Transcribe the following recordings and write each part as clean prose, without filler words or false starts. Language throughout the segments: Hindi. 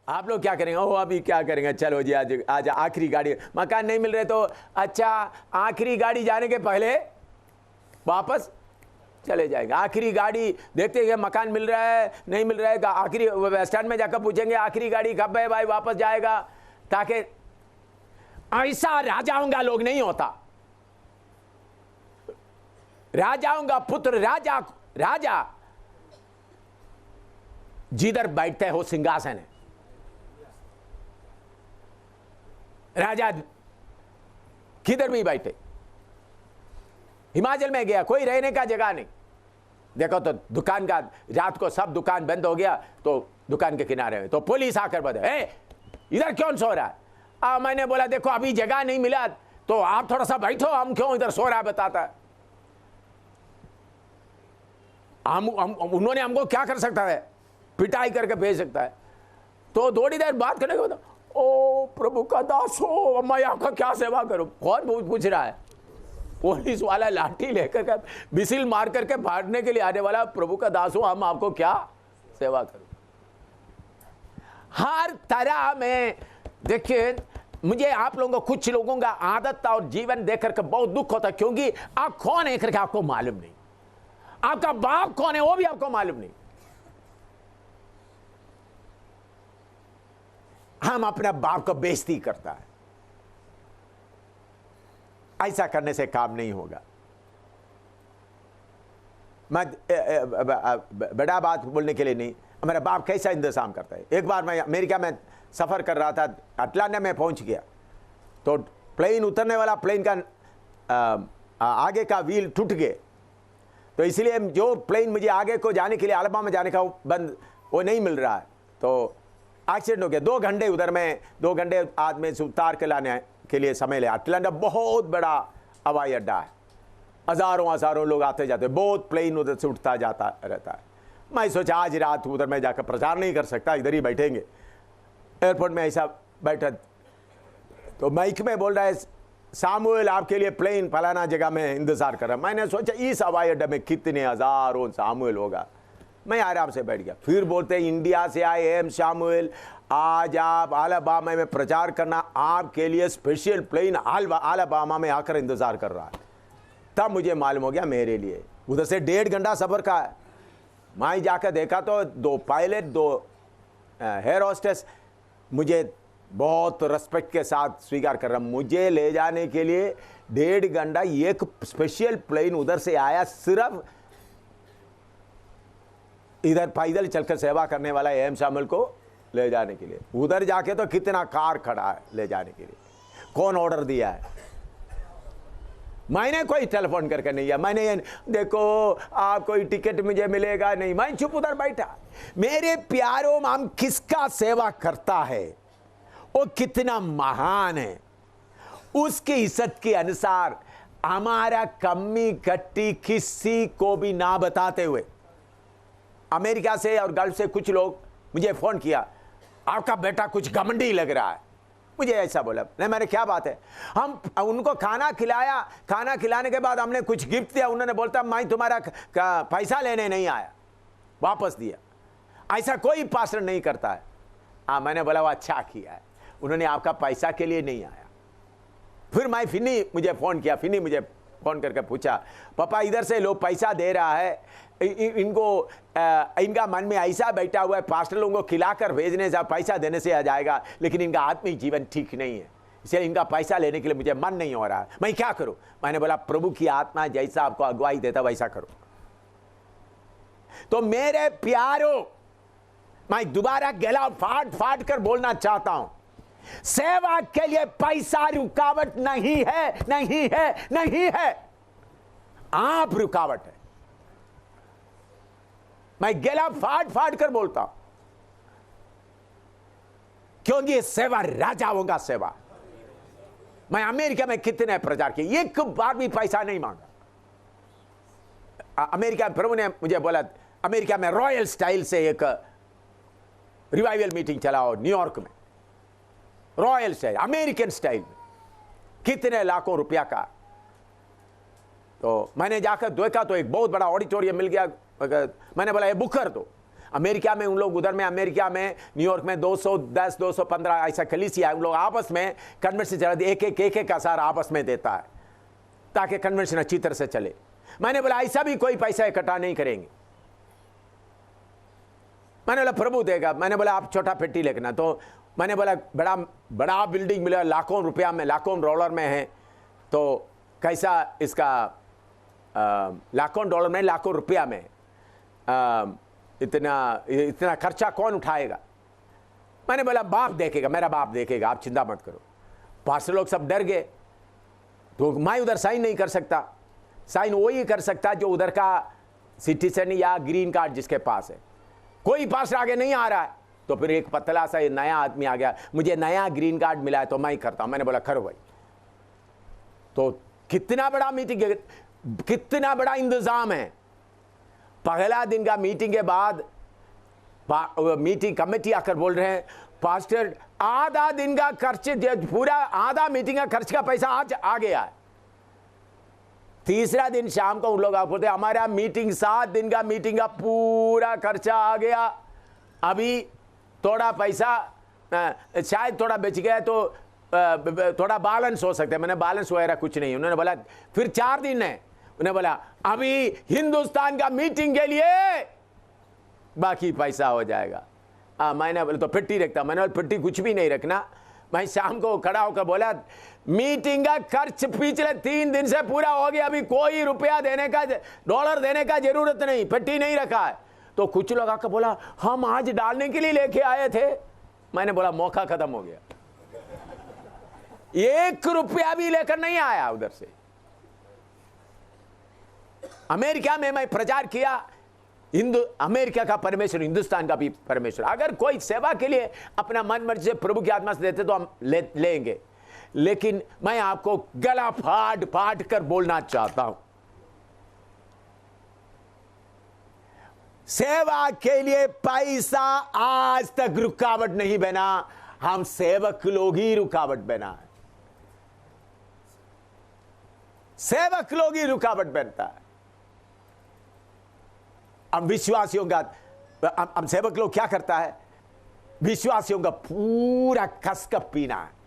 आप लोग क्या करेंगे? ओ अभी क्या करेंगे, चलो जी आज आज आखिरी गाड़ी, मकान नहीं मिल रहे तो अच्छा आखिरी गाड़ी जाने के पहले वापस चले जाएंगे। आखिरी गाड़ी देखते हैं मकान मिल रहा है नहीं मिल रहा है, आखिरी स्टैंड में जाकर पूछेंगे आखिरी गाड़ी कब है भाई, वापस जाएगा। ताकि ऐसा राजाओं का लोग नहीं होता। राजाओं का पुत्र राजा, राजा जिधर बैठते हो सिंहासन है, राजा किधर भी बैठे। हिमाचल में गया, कोई रहने का जगह नहीं। देखो तो दुकान का, रात को सब दुकान बंद हो गया तो दुकान के किनारे तो पुलिस आकर बता, इधर क्यों सो रहा है? मैंने बोला देखो अभी जगह नहीं मिला तो आप थोड़ा सा बैठो, हम क्यों इधर सो रहा है बताता है। उन्होंने हमको क्या कर सकता है? पिटाई करके भेज सकता है। तो थोड़ी देर बात करने के बाद, ओ प्रभु का दास हो, मैं आपका क्या सेवा करूं? कौन पूछ रहा है? पुलिस वाला लाठी लेकर के बिसिल मार करके भागने के लिए आने वाला, प्रभु का दास हो, हम आपको क्या सेवा करूं? हर तरह में देखिए, मुझे आप लोगों को, कुछ लोगों का आदत और जीवन देख करके बहुत दुख होता है, क्योंकि आप कौन है करके आपको मालूम नहीं, आपका बाप कौन है वो भी आपको मालूम नहीं। हम अपने बाप को बेइज्जती करता है। ऐसा करने से काम नहीं होगा। मैं बड़ा बात बोलने के लिए नहीं, मेरा बाप कैसा इंतजाम करता है। एक बार मैं अमेरिका में सफर कर रहा था, अटलांटा में पहुंच गया तो प्लेन उतरने वाला, प्लेन का आगे का व्हील टूट गए, तो इसलिए जो प्लेन मुझे आगे को जाने के लिए अलाबामा जाने का वो नहीं मिल रहा है, तो एक्सीडेंट हो गया। 2 घंटे उधर में, 2 घंटे आदमी से उतार के लाने के लिए समय ले। अटलांटा बहुत बड़ा हवाई अड्डा है, हजारों लोग आते जाते, बहुत प्लेन उधर से उठता जाता रहता है। मैं सोचा आज रात उधर में जाकर प्रचार नहीं कर सकता, इधर ही बैठेंगे। एयरपोर्ट में ऐसा बैठा तो माइक में बोल रहा है, सामुएल आपके लिए प्लेन फलाना जगह में इंतजार कर रहा। मैंने सोचा इस हवाई अड्डे में कितने हजारों सामुएल होगा। मैं आराम से बैठ गया। फिर बोलते इंडिया से आए एम सामुएल, आज आप अलाबामा में प्रचार करना, आपके लिए स्पेशल प्लेन अलाबामा में आकर इंतजार कर रहा है। तब मुझे मालूम हो गया मेरे लिए उधर से 1.5 घंटा सफर का है। मैं जाकर देखा तो 2 पायलट, 2 एयर होस्टेस मुझे बहुत रिस्पेक्ट के साथ स्वीकार कर रहा। मुझे ले जाने के लिए 1.5 घंटा एक स्पेशल प्लेन उधर से आया, सिर्फ इधर पैदल चलकर सेवा करने वाला एम सामुएल को ले जाने के लिए। उधर जाके तो कितना कार खड़ा है ले जाने के लिए। कौन ऑर्डर दिया है? मैंने कोई टेलीफोन करके नहीं किया। मैंने देखो आप कोई टिकट मुझे मिलेगा नहीं, मैं चुप उधर बैठा। मेरे प्यारों, हम किसका सेवा करता है वो कितना महान है, उसकी इज्जत के अनुसार हमारा कमी कट्टी किसी को भी ना बताते हुए। अमेरिका से और गल्फ से कुछ लोग मुझे फोन किया, आपका बेटा कुछ घमंडी लग रहा है। मुझे ऐसा बोला, नहीं मैंने क्या बात है? हम उनको खाना खिलाया, खाना खिलाने के बाद हमने कुछ गिफ्ट दिया, उन्होंने बोलता मैं तुम्हारा पैसा लेने नहीं आया, वापस दिया। ऐसा कोई पास्टर नहीं करता है। हाँ, मैंने बोला वो अच्छा किया है, उन्होंने आपका पैसा के लिए नहीं आया। फिर मैं फिनी मुझे फ़ोन किया, फिनी मुझे फ़ोन करके पूछा, पापा इधर से लोग पैसा दे रहा है, इनको इनका मन में ऐसा बैठा हुआ है पास्टर लोगों को खिलाकर भेजने से पैसा देने से आ जाएगा, लेकिन इनका आत्मिक जीवन ठीक नहीं है, इसलिए इनका पैसा लेने के लिए मुझे मन नहीं हो रहा है, मैं क्या करूं? मैंने बोला प्रभु की आत्मा जैसा आपको अगुवाई देता वैसा करो। तो मेरे प्यारों, मैं दोबारा गला फाड़ फाड़ कर बोलना चाहता हूं, सेवा के लिए पैसा रुकावट नहीं है, नहीं है, नहीं है, आप रुकावट है। मैं गला फाड़ फाड़ कर बोलता हूं, क्योंकि ये सेवा राजाओं का सेवा। मैं अमेरिका में कितने प्रचार किए, एक बार भी पैसा नहीं मांगा। अमेरिका प्रभु ने मुझे बोला, अमेरिका में रॉयल स्टाइल से एक रिवाइवल मीटिंग चलाओ न्यूयॉर्क में, रॉयल स्टाइल, अमेरिकन स्टाइल में, कितने लाखों रुपया का। तो मैंने जाकर देखा तो एक बहुत बड़ा ऑडिटोरियम मिल गया। मैंने बोला ये बुक कर दो। अमेरिका में उन लोग उधर में, अमेरिका में न्यूयॉर्क में 210 215 ऐसा कलीसिया है, उन लोग आपस में कन्वेंशन चला, एक हजार आपस में देता है ताकि कन्वेंशन अच्छी तरह से चले। मैंने बोला ऐसा भी कोई पैसा इकट्ठा नहीं करेंगे। मैंने बोला प्रभु देगा। मैंने बोला आप छोटा पेटी लेना, तो मैंने बोला बड़ा बड़ा बिल्डिंग मिला, लाखों रुपया में, लाखों डॉलर में है, तो कैसा इसका लाखों डॉलर में, लाखों रुपया में इतना खर्चा कौन उठाएगा? मैंने बोला बाप देखेगा, मेरा बाप देखेगा, आप चिंता मत करो। पास्टर लोग सब डर गए, तो मैं उधर साइन नहीं कर सकता। साइन वही कर सकता जो उधर का सिटीजन या ग्रीन कार्ड जिसके पास है। कोई पास्टर आगे नहीं आ रहा है, तो फिर एक पतला सा नया आदमी आ गया, मुझे नया ग्रीन कार्ड मिला है तो मैं ही करता हूं। मैंने बोला करो भाई। तो कितना बड़ा मीटिंग है, कितना बड़ा इंतजाम है। पहला दिन का मीटिंग के बाद मीटिंग कमेटी आकर बोल रहे हैं पास्टर आधा दिन का खर्च, पूरा आधा मीटिंग का खर्च का पैसा आज आ गया है। तीसरा दिन शाम को उन लोग बोलते हमारा मीटिंग 7 दिन का मीटिंग का पूरा खर्चा आ गया, अभी थोड़ा पैसा शायद थोड़ा बच गया तो थोड़ा बैलेंस हो सकता है। मैंने बैलेंस वगैरह कुछ नहीं। उन्होंने बोला फिर 4 दिन है, उन्होंने बोला अभी हिंदुस्तान का मीटिंग के लिए बाकी पैसा हो जाएगा। मैंने बोला तो पेटी रखता। मैंने बोला पेटी कुछ भी नहीं रखना। मैं शाम को खड़ा होकर बोला मीटिंग का खर्च पिछले 3 दिन से पूरा हो गया, अभी कोई रुपया देने का, डॉलर देने का जरूरत नहीं, पेटी नहीं रखा है। तो कुछ लोग आकर बोला हम आज डालने के लिए लेके आए थे। मैंने बोला मौका खत्म हो गया, 1 रुपया भी लेकर नहीं आया उधर से। अमेरिका में मैं प्रचार किया, अमेरिका का परमेश्वर हिंदुस्तान का भी परमेश्वर। अगर कोई सेवा के लिए अपना मन मर्जी से प्रभु की आत्मा से देते तो हम लेंगे, लेकिन मैं आपको गला फाड़ फाड़ कर बोलना चाहता हूं, सेवा के लिए पैसा आज तक रुकावट नहीं बना, हम सेवक लोग ही रुकावट बना है। सेवक लोग ही रुकावट बनता है। अब विश्वासियों का, अब सेवक लोग क्या करता है, विश्वासियों का पूरा कसकर पीना है,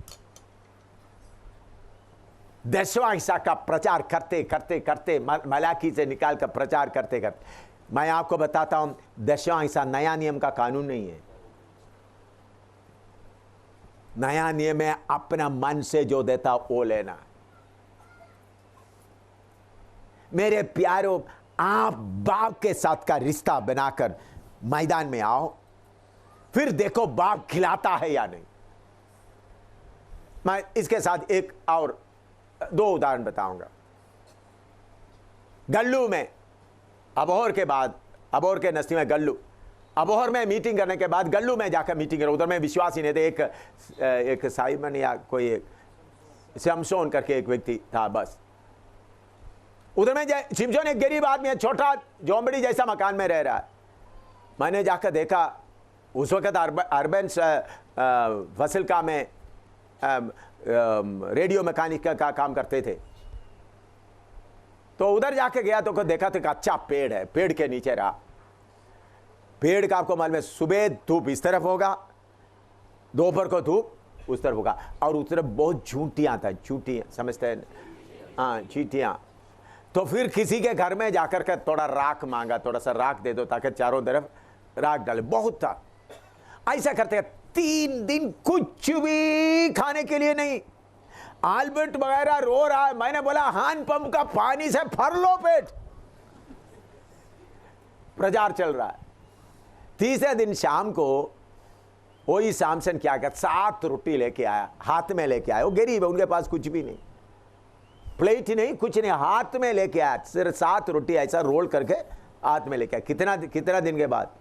10वां हिस्सा का प्रचार करते करते करते, मलाकी से निकाल कर प्रचार करते करते। मैं आपको बताता हूं 10वां हिस्सा नया नियम का कानून नहीं है। नया नियम है अपना मन से जो देता वो लेना। मेरे प्यारों, आप बाप के साथ का रिश्ता बनाकर मैदान में आओ, फिर देखो बाप खिलाता है या नहीं। मैं इसके साथ एक और 2 उदाहरण बताऊंगा। गल्लू में, अबोहर के बाद, अबोहर के नस्ती में गल्लू, अबोहर में मीटिंग करने के बाद गल्लू में जाकर मीटिंग कर, उधर में विश्वास ही नहीं थे। एक साइमन या कोई एक शमशोन करके एक व्यक्ति था, बस उधर में शिमशोन एक गरीब आदमी है, छोटा झोंपड़ी जैसा मकान में रह रहा है। मैंने जाकर देखा, उस वक्त अर्बन फसल का में रेडियो मैकेनिक का काम करते थे। तो उधर जाके गया तो देखा तो एक अच्छा पेड़ है, पेड़ के नीचे रहा। पेड़ का आपको मालूम है सुबह धूप इस तरफ होगा, दोपहर को धूप उस तरफ होगा, और उस तरफ बहुत झूठियां था, झूठियां समझते हैं, हाँ चींटियां। तो फिर किसी के घर में जाकर के थोड़ा राख मांगा, थोड़ा सा राख दे दो ताकि चारों तरफ राख डाले, बहुत था। ऐसा करते 3 दिन कुछ भी खाने के लिए नहीं। आल्बर्ट वगैरह रो रहा है। मैंने बोला हैंड पंप का पानी से भर लो पेट। प्रचार चल रहा है। तीसरे दिन शाम को वही सामसन क्या कर 7 रोटी लेके आया, हाथ में लेके आया। वो गरीब है, उनके पास कुछ भी नहीं, प्लेट ही नहीं, कुछ नहीं, हाथ में लेके आया। सिर्फ 7 रोटी ऐसा रोल करके हाथ में लेके आया। कितना दिन के बाद?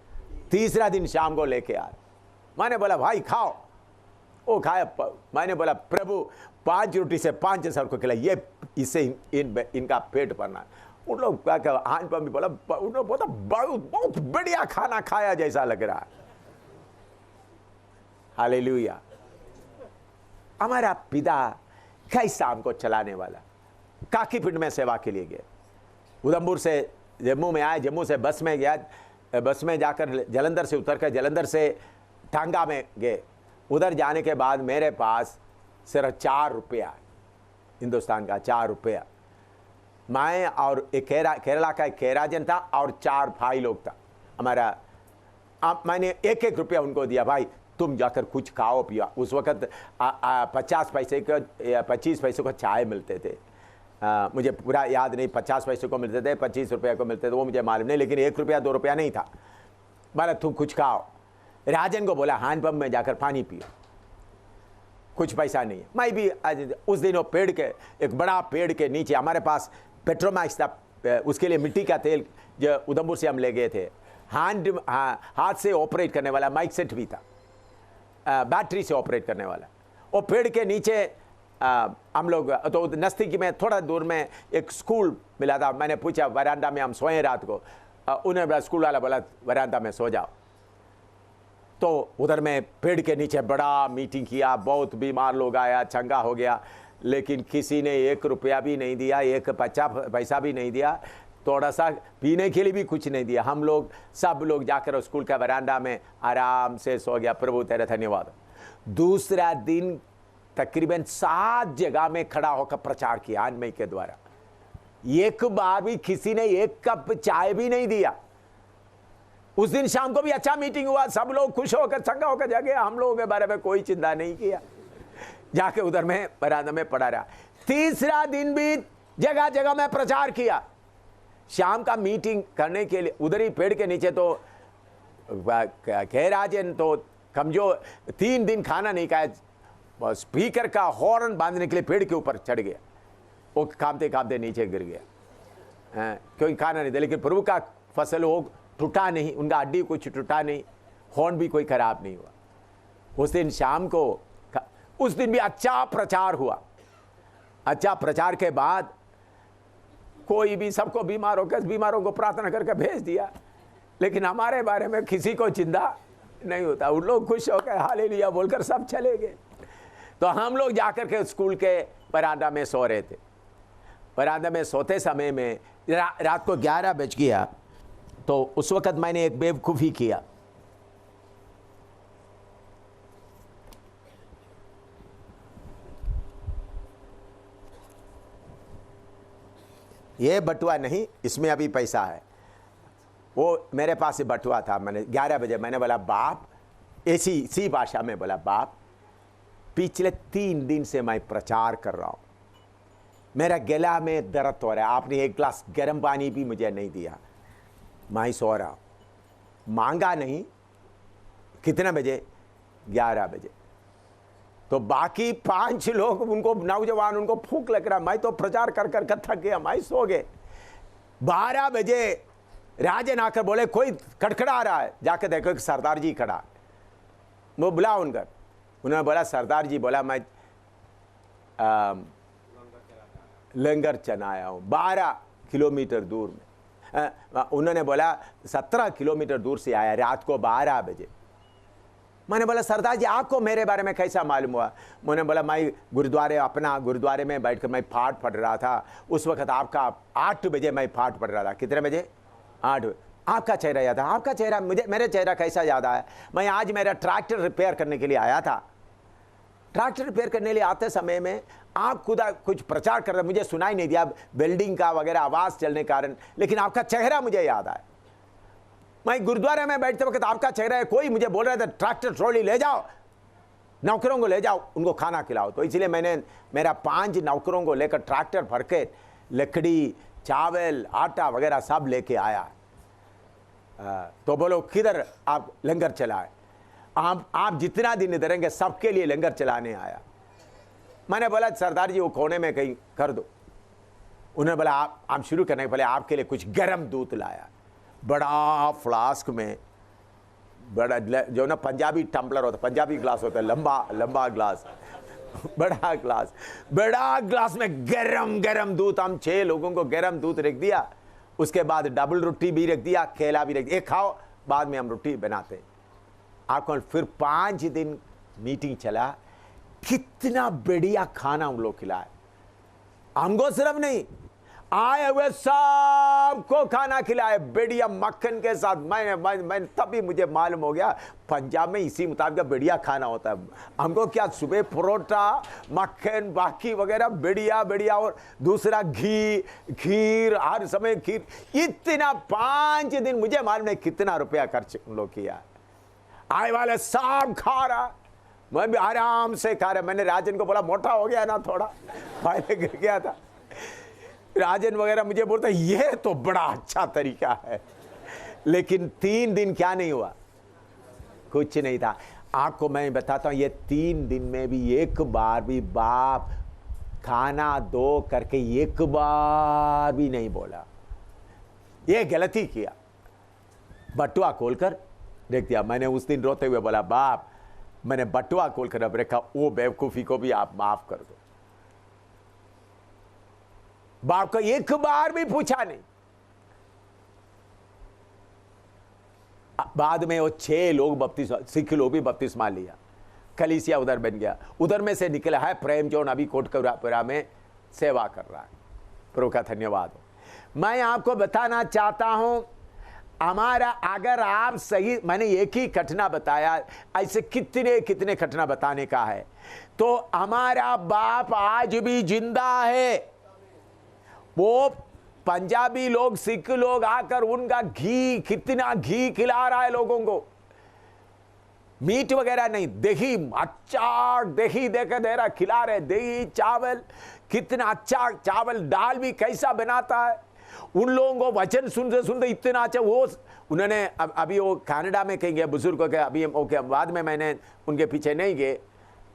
तीसरा दिन शाम को लेके आया। मैंने बोला भाई खाओ, वो खाया। मैंने बोला प्रभु 5 रोटी से 5,000 को खिला, ये इससे इनका पेट भरना। उन लोग क्या हान पर भी बोला, उन लोग बहुत बढ़िया खाना खाया जैसा लग रहा है। हालेलुया। हमारा पिता कैसा हमको चलाने वाला। काकीपिंड में सेवा के लिए गए, उधमपुर से जम्मू में आए, जम्मू से बस में गया, बस में जाकर जलंधर से उतर कर जलंधर से टांगा में गए। उधर जाने के बाद मेरे पास सिर्फ 4 रुपया, हिंदुस्तान का 4 रुपया। मैं और एक केरला का एक केराजन था और 4 भाई लोग था हमारा। मैंने 1-1 रुपया उनको दिया, भाई तुम जाकर कुछ खाओ पिया। उस वक़्त 50 पैसे का 25 पैसे को चाय मिलते थे। मुझे पूरा याद नहीं, 50 पैसे को मिलते थे, 25 रुपये को मिलते थे, वो मुझे मालूम नहीं, लेकिन 1 रुपया 2 रुपया नहीं था। बोला तुम कुछ खाओ। राजन को बोला हैंडपम्प में जाकर पानी पियो, कुछ पैसा नहीं है। मैं भी उस दिन वो पेड़ के, एक बड़ा पेड़ के नीचे, हमारे पास पेट्रोमैक्स था, उसके लिए मिट्टी का तेल जो उधमपुर से हम ले गए थे। हाथ से ऑपरेट करने वाला माइक सेट भी था, बैटरी से ऑपरेट करने वाला। वो पेड़ के नीचे हम लोग, तो नज़दीकी में थोड़ा दूर में एक स्कूल मिला था। मैंने पूछा वरांडा में हम सोए रात को, उन्हें बोला, स्कूल वाला बोला वरांडा में सो जाओ। तो उधर में पेड़ के नीचे बड़ा मीटिंग किया, बहुत बीमार लोग आया, चंगा हो गया, लेकिन किसी ने 1 रुपया भी नहीं दिया, 1 पैसा भी नहीं दिया, थोड़ा सा पीने के लिए भी कुछ नहीं दिया। हम लोग सब लोग जाकर स्कूल का वरांडा में आराम से सो गया। प्रभु तेरा धन्यवाद। दूसरा दिन तकरीबन 7 जगह में खड़ा होकर प्रचार किया अन्मय के द्वारा। एक बार भी किसी ने 1 कप चाय भी नहीं दिया। उस दिन शाम को भी अच्छा मीटिंग हुआ, सब लोग खुश होकर चंगा होकर जाके, हम लोगों के बारे में कोई चिंता नहीं किया, जाके उधर में बरामदा में पड़ा रहा। तीसरा दिन भी जगह जगह में प्रचार किया। शाम का मीटिंग करने के लिए उधर ही पेड़ के नीचे, तो केराजन तो कमजोर, 3 दिन खाना नहीं खाया, स्पीकर का हॉर्न बांधने के लिए पेड़ के ऊपर चढ़ गया, वो कामते कामते नीचे गिर गया, क्योंकि खाना नहीं था। लेकिन प्रभु का फसल हो टूटा नहीं, उनका हड्डी कुछ टूटा नहीं, हॉर्न भी कोई खराब नहीं हुआ। उस दिन शाम को, उस दिन भी अच्छा प्रचार हुआ। अच्छा प्रचार के बाद कोई भी, सबको बीमारों को प्रार्थना करके भेज दिया, लेकिन हमारे बारे में किसी को चिंता नहीं होता। उन लोग खुश होकर हालेलुया बोलकर सब चले गए। तो हम लोग जाकर के स्कूल के बरामदा में सो रहे थे। बरामदा में सोते समय में रात को 11 बज गया। तो उस वक्त मैंने एक बेवकूफ़ी किया। ये बटुआ नहीं, इसमें अभी पैसा है। वो मेरे पास से बटुआ था। मैंने 11 बजे मैंने बोला बाप, इसी भाषा में बोला, बाप पिछले 3 दिन से मैं प्रचार कर रहा हूँ, मेरा गला में दर्द हो रहा है, आपने 1 गिलास गर्म पानी भी मुझे नहीं दिया, मैं सो रहा हूँ। मांगा नहीं। कितने बजे? 11 बजे। तो बाकी 5 लोग, उनको नौजवान, उनको भूख लग रहा, मैं तो प्रचार कर कर थक गया, मैं सो गए। 12 बजे राजन आकर बोले कोई खड़खड़ा रहा है, जाकर देखो एक सरदार जी खड़ा। वो बुला उनकर, उन्होंने बोला सरदार जी, बोला मैं लंगर चलाया हूँ 12 किलोमीटर दूर में। उन्होंने बोला 17 किलोमीटर दूर से आया, रात को 12 बजे। मैंने बोला सरदार जी आपको मेरे बारे में कैसा मालूम हुआ? मैंने बोला मैं अपना गुरुद्वारे में बैठकर मैं पाठ पढ़ रहा था, उस वक्त आपका 8 बजे मैं पाठ पढ़ रहा था। कितने बजे? 8 बजे। आपका चेहरा याद है? आपका चेहरा मेरे चेहरा कैसा याद आया? मैं आज मेरा ट्रैक्टर रिपेयर करने के लिए आया था। ट्रैक्टर रिपेयर करने के लिए आते समय में आप खुदा कुछ प्रचार कर रहे, मुझे सुनाई नहीं दिया, वेल्डिंग का वगैरह आवाज़ चलने के कारण, लेकिन आपका चेहरा मुझे याद आया। मैं गुरुद्वारे में बैठते वक्त आपका चेहरा है, कोई मुझे बोल रहा था ट्रैक्टर ट्रॉली ले जाओ, नौकरों को ले जाओ, उनको खाना खिलाओ। तो इसलिए मैंने मेरा 5 नौकरों को लेकर ट्रैक्टर भर के लकड़ी, चावल, आटा वगैरह सब लेके आया। तो बोलो किधर आप लंगर चलाए? आप जितना दिन इधर रहेंगे सबके लिए लंगर चलाने आया। मैंने बोला सरदार जी वो कोने में कहीं कर दो। उन्होंने बोला आप शुरू करने के पहले आपके लिए कुछ गर्म दूध लाया, बड़ा फ्लास्क में, बड़ा जो ना पंजाबी टम्पलर होता, पंजाबी ग्लास होता है, लंबा ग्लास, बड़ा ग्लास में गरम दूध। हम 6 लोगों को गरम दूध रख दिया, उसके बाद डबल रोटी भी रख दिया, केला भी रख दिया, एक खाओ, बाद में हम रोटी बनाते हैं आपको। फिर 5 दिन मीटिंग चला, कितना बढ़िया खाना हम लोग खिलाए। हमको सिर्फ नहीं, आए हुए सबको खाना खिलाए बढ़िया मक्खन के साथ। मैंने तभी मुझे मालूम हो गया पंजाब में इसी मुताबिक बढ़िया खाना होता है। हमको क्या सुबह परोठा मक्खन बाकी वगैरह बढ़िया बढ़िया, और दूसरा घी खीर, हर समय खीर। इतना 5 दिन मुझे मालूम नहीं कितना रुपया खर्च उन लोग किया। आए वाले सब खा रहा, मैं भी आराम से खा रहा। मैंने राजन को बोला मोटा हो गया ना थोड़ा, पहले गिर गया था। राजन वगैरह मुझे बोलता ये तो बड़ा अच्छा तरीका है। लेकिन 3 दिन क्या नहीं हुआ, कुछ नहीं था। आपको मैं बताता हूं, ये 3 दिन में भी एक बार भी बाप खाना दो करके एक बार भी नहीं बोला। ये गलती किया, बटुआ खोलकर देख दिया। मैंने उस दिन रोते हुए बोला बाप मैंने बटुआ खोलकर अब रखा, वो बेवकूफी को भी आप माफ कर दो। बाप को एक बार भी पूछा नहीं। बाद में वो 6 लोग बपतिस्मा, सिख लोग भी बपतिस्मा लिया, कलीसिया उधर बन गया। उधर में से निकला है प्रेम जोन, अभी कोटकपुरा में सेवा कर रहा है। प्रभु का धन्यवाद हो। मैं आपको बताना चाहता हूं, हमारा अगर आप सही, मैंने एक ही घटना बताया, ऐसे कितने कितने घटना बताने का है। तो हमारा बाप आज भी जिंदा है। वो पंजाबी लोग सिख लोग आकर उनका घी, कितना घी खिला रहा है लोगों को। मीट वगैरह नहीं, दही, अच्छा दही देकर दे रहा, खिला रहे। दही चावल, कितना अच्छा चावल, दाल भी कैसा बनाता है। उन लोगों को वचन सुनते सुनते इतना अच्छा। वो उन्होंने अभी वो कनाडा में कहीं गए बुजुर्गों के, अभी ओके बाद में मैंने उनके पीछे नहीं गए,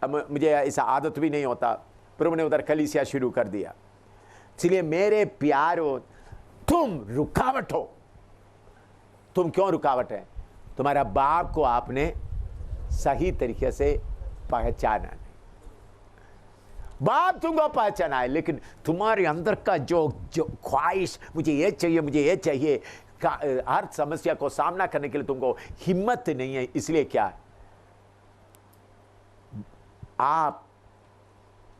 अब मुझे ऐसा आदत भी नहीं होता। प्रभु ने उधर कलीसिया शुरू कर दिया। इसलिए मेरे प्यारो, तुम रुकावट हो। तुम क्यों रुकावट है? तुम्हारा बाप को आपने सही तरीके से पहचाना नहीं। बाप तुमको पहचाना है, लेकिन तुम्हारे अंदर का जो ख्वाहिश, मुझे ये चाहिए मुझे ये चाहिए, हर समस्या को सामना करने के लिए तुमको हिम्मत नहीं है। इसलिए क्या है, आप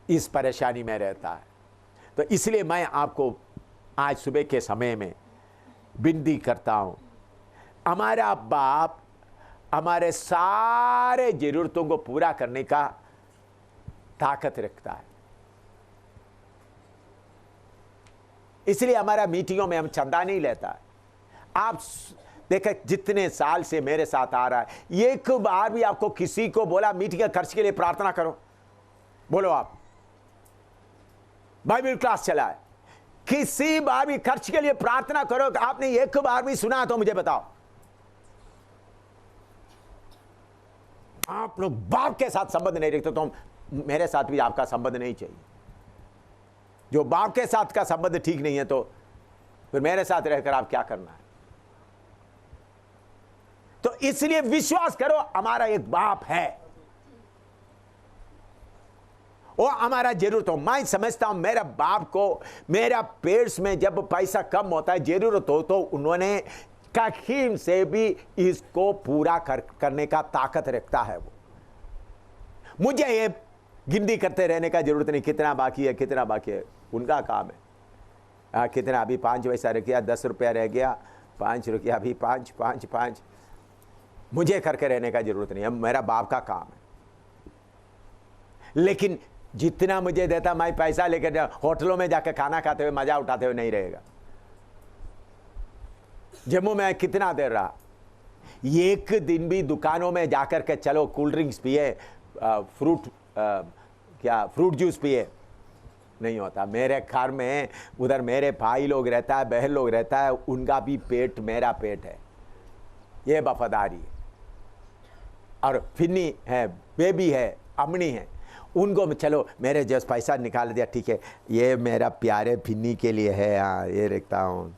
इस परेशानी में रहता है। तो इसलिए मैं आपको आज सुबह के समय में विनती करता हूं, हमारा बाप हमारे सारे जरूरतों को पूरा करने का ताकत रखता है। इसलिए हमारा मीटिंगों में हम चंदा नहीं लेता है। आप देखें जितने साल से मेरे साथ आ रहा है, एक बार भी आपको किसी को बोला मीटिंग के खर्च के लिए प्रार्थना करो? बोलो आप, बाइबल क्लास चला है, किसी बार भी खर्च के लिए प्रार्थना करो? आपने एक बार भी सुना तो मुझे बताओ। आप लोग बाप के साथ संबंध नहीं रखते तो मेरे साथ भी आपका संबंध नहीं चाहिए। जो बाप के साथ का संबंध ठीक नहीं है तो फिर मेरे साथ रहकर आप क्या करना है? तो इसलिए विश्वास करो, हमारा एक बाप है, वो हमारा जरूरत हो। मैं समझता हूं मेरा बाप को, मेरा पेट्स में जब पैसा कम होता है, जरूरत हो, तो उन्होंने कहीं से भी इसको पूरा करने का ताकत रखता है। वो मुझे ये गिनती करते रहने का जरूरत नहीं, कितना बाकी है कितना बाकी है, उनका काम है। कितना अभी 5 पैसा रह गया, 10 रुपया रह गया, 5 रुपया अभी 5 5 5, मुझे करके रहने का जरूरत नहीं है, मेरा बाप का काम है। लेकिन जितना मुझे देता, मैं पैसा लेकर होटलों में जाकर खाना खाते हुए मजा उठाते हुए नहीं रहेगा। जम्मू में कितना देर रहा, एक दिन भी दुकानों में जाकर के चलो कोल्ड ड्रिंक्स पिए, फ्रूट जूस पिए, नहीं होता। मेरे घर में उधर मेरे भाई लोग रहता है, बहन लोग रहता है, उनका भी पेट मेरा पेट है, ये वफादारी है। और फिन्नी है, बेबी है, अमनी है, उनको चलो मेरे जैसे पैसा निकाल दिया, ठीक है, ये मेरा प्यारे फिन्नी के लिए है, हाँ ये रखता हूँ,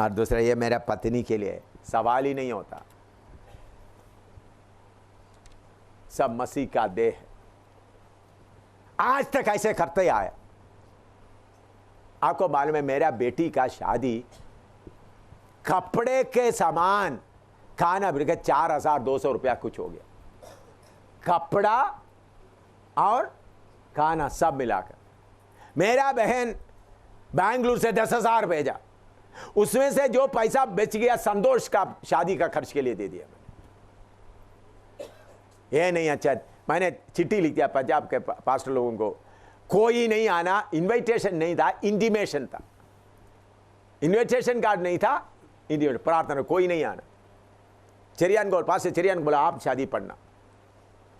और दूसरा ये मेरा पत्नी के लिए, सवाल ही नहीं होता। सब मसीह का देह है, आज तक ऐसे करते आया। आपको मालूम है मेरा बेटी का शादी कपड़े के सामान खाना बिके 4,200 रुपया कुछ हो गया, कपड़ा और खाना सब मिलाकर। मेरा बहन बैंगलोर से 10,000 भेजा, उसमें से जो पैसा बच गया संतोष का शादी का खर्च के लिए दे दिया। ये नहीं अच्छा, मैंने चिट्ठी लिख दिया पंजाब के पास्टर लोगों को, कोई नहीं आना, इनविटेशन नहीं था, इंटीमेशन था। इनविटेशन कार्ड नहीं था, इंटीमेशन, प्रार्थना, कोई नहीं आना। चेरियान को, पास से चेरियान को बोला आप शादी पढ़ना।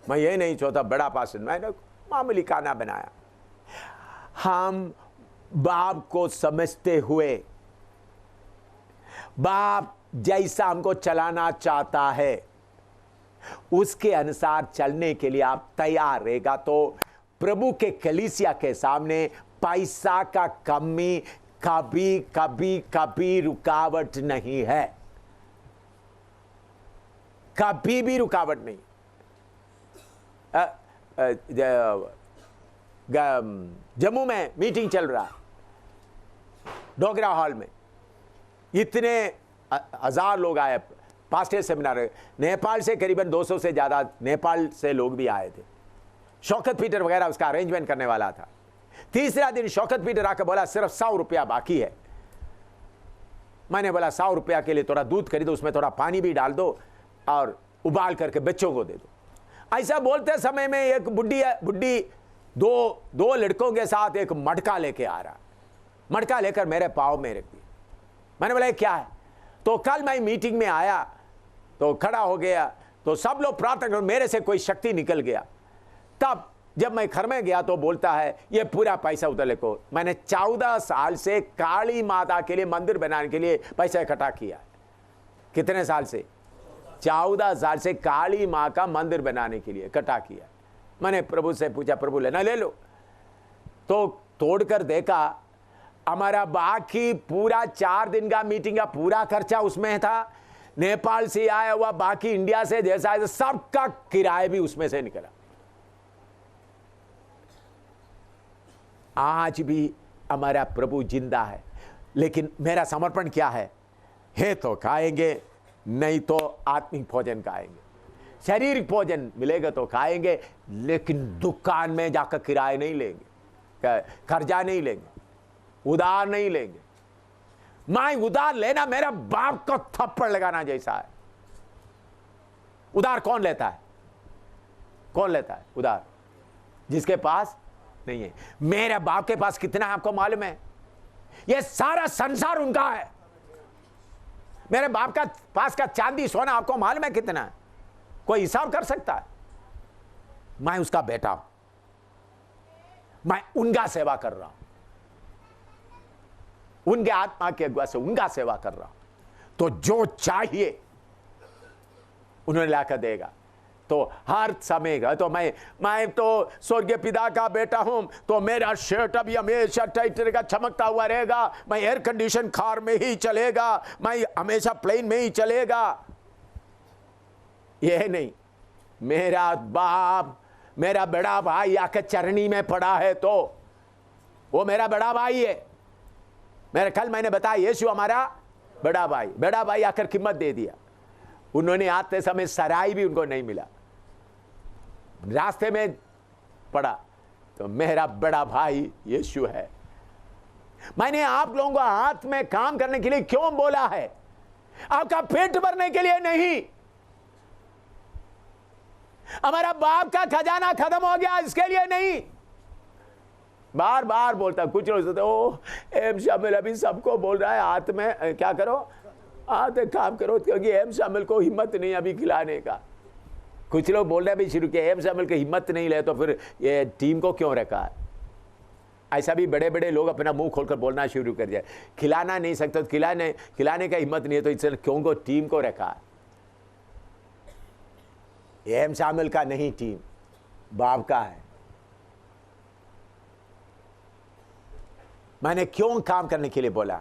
मैं ये नहीं चाहता बड़ा पास्टर, मैंने मामूली खाना बनाया। हम बाप को समझते हुए, बाप जैसा हमको चलाना चाहता है उसके अनुसार चलने के लिए आप तैयार रहेगा तो प्रभु के कलीसिया के सामने पैसा का कमी कभी कभी कभी रुकावट नहीं है, कभी भी रुकावट नहीं। जम्मू में मीटिंग चल रहा है, डोगरा हॉल में इतने 1000 लोग आए, पास्टर सेमिनार। नेपाल से करीबन 200 से ज़्यादा नेपाल से लोग भी आए थे। शौकत पीटर वगैरह उसका अरेंजमेंट करने वाला था। तीसरा दिन शौकत पीटर आकर बोला सिर्फ 100 रुपया बाकी है। मैंने बोला 100 रुपया के लिए थोड़ा दूध खरीदो, उसमें थोड़ा पानी भी डाल दो और उबाल करके बच्चों को दे दो। ऐसा बोलते समय में एक बुढ़ी दो लड़कों के साथ एक मटका लेके आ रहा, मटका लेकर मेरे पाँव में रख दिया। मैंने बोला क्या है? तो कल मैं मीटिंग में आया तो खड़ा हो गया तो सब लोग प्रार्थना कर, मेरे से कोई शक्ति निकल गया। तब जब मैं घर में गया तो बोलता है ये पूरा पैसा उधर लेको। मैंने 14 साल से काली माता के लिए मंदिर बनाने के लिए पैसा इकट्ठा किया। कितने साल से? 14 साल से काली माँ का मंदिर बनाने के लिए इकट्ठा किया। मैंने प्रभु से पूछा प्रभु लेना ले लो, तो तोड़कर देखा हमारा बाकी पूरा 4 दिन का मीटिंग का पूरा खर्चा उसमें था। नेपाल से आया हुआ, बाकी इंडिया से जैसा सबका किराया भी उसमें से निकला। आज भी हमारा प्रभु जिंदा है, लेकिन मेरा समर्पण क्या है तो खाएंगे, नहीं तो आत्मिक भोजन खाएंगे। शारीरिक भोजन मिलेगा तो खाएंगे, लेकिन दुकान में जाकर किराया नहीं लेंगे, कर्जा नहीं लेंगे, उधार नहीं लेंगे। मैं उधार लेना मेरा बाप को थप्पड़ लगाना जैसा है। उधार कौन लेता है? कौन लेता है उधार? जिसके पास नहीं है। मेरे बाप के पास कितना है आपको मालूम है? यह सारा संसार उनका है। मेरे बाप का पास का चांदी सोना आपको मालूम है कितना है? कोई हिसाब कर सकता है? मैं उसका बेटा हूं, मैं उनका सेवा कर रहा हूं, उनके आत्मा के अगुआ से उनका सेवा कर रहा हूं। तो जो चाहिए उन्होंने लाकर देगा। तो हर समय का तो मैं तो स्वर्गीय पिता का बेटा हूं, तो मेरा शर्ट अभी हमेशा टाइट रहेगा, चमकता हुआ रहेगा। मैं एयर कंडीशन कार में ही चलेगा, मैं हमेशा प्लेन में ही चलेगा। यह नहीं, मेरा बाप, मेरा बड़ा भाई आकर चरनी में पड़ा है तो वो मेरा बड़ा भाई है। मेरे कल मैंने बताया यीशु हमारा बड़ा भाई आकर कीमत दे दिया। उन्होंने आते समय सराय भी उनको नहीं मिला, रास्ते में पड़ा, तो मेरा बड़ा भाई यीशु है। मैंने आप लोगों को हाथ में काम करने के लिए क्यों बोला है? आपका पेट भरने के लिए नहीं। हमारा बाप का खजाना खत्म हो गया इसके लिए नहीं। बार बार बोलता, कुछ लोग सोचते ओ एम शामिल अभी सबको बोल रहा है हाथ में क्या करो, हाथ काम करो, क्योंकि एम शामिल को हिम्मत नहीं अभी खिलाने का। कुछ लोग बोल रहे भी शुरू किया एम शामिल की हिम्मत नहीं ले तो फिर ये टीम को क्यों रखा है? ऐसा भी बड़े बड़े लोग अपना मुंह खोलकर बोलना शुरू कर दिया, खिलाना नहीं सकते तो खिलाने का हिम्मत नहीं है तो इसलिए क्यों को टीम को रखा है? एम शामिल का नहीं, टीम बाप का है। मैंने क्यों काम करने के लिए बोला?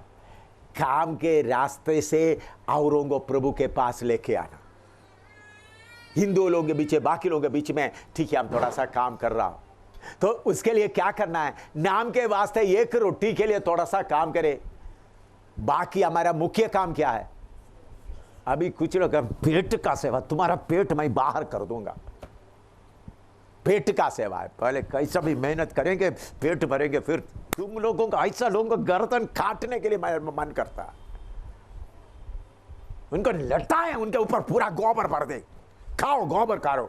काम के रास्ते से औरों को प्रभु के पास लेके आना। हिंदू लोगों के बीच, बाकी लोगों के बीच में ठीक है हम थोड़ा सा काम कर रहा हूं, तो उसके लिए क्या करना है? नाम के वास्ते एक रोटी के लिए थोड़ा सा काम करे, बाकी हमारा मुख्य काम क्या है? अभी कुछ लोग पेट का सेवा, तुम्हारा पेट मैं बाहर कर दूंगा, पेट का सेवा है। पहले कैसा भी मेहनत करेंगे, पेट भरेंगे, फिर तुम लोगों को, ऐसा लोगों को गर्दन काटने के लिए मन करता है, उनको लटाए, उनके ऊपर पूरा गोबर भर दे, खाओ गोबर खाओ।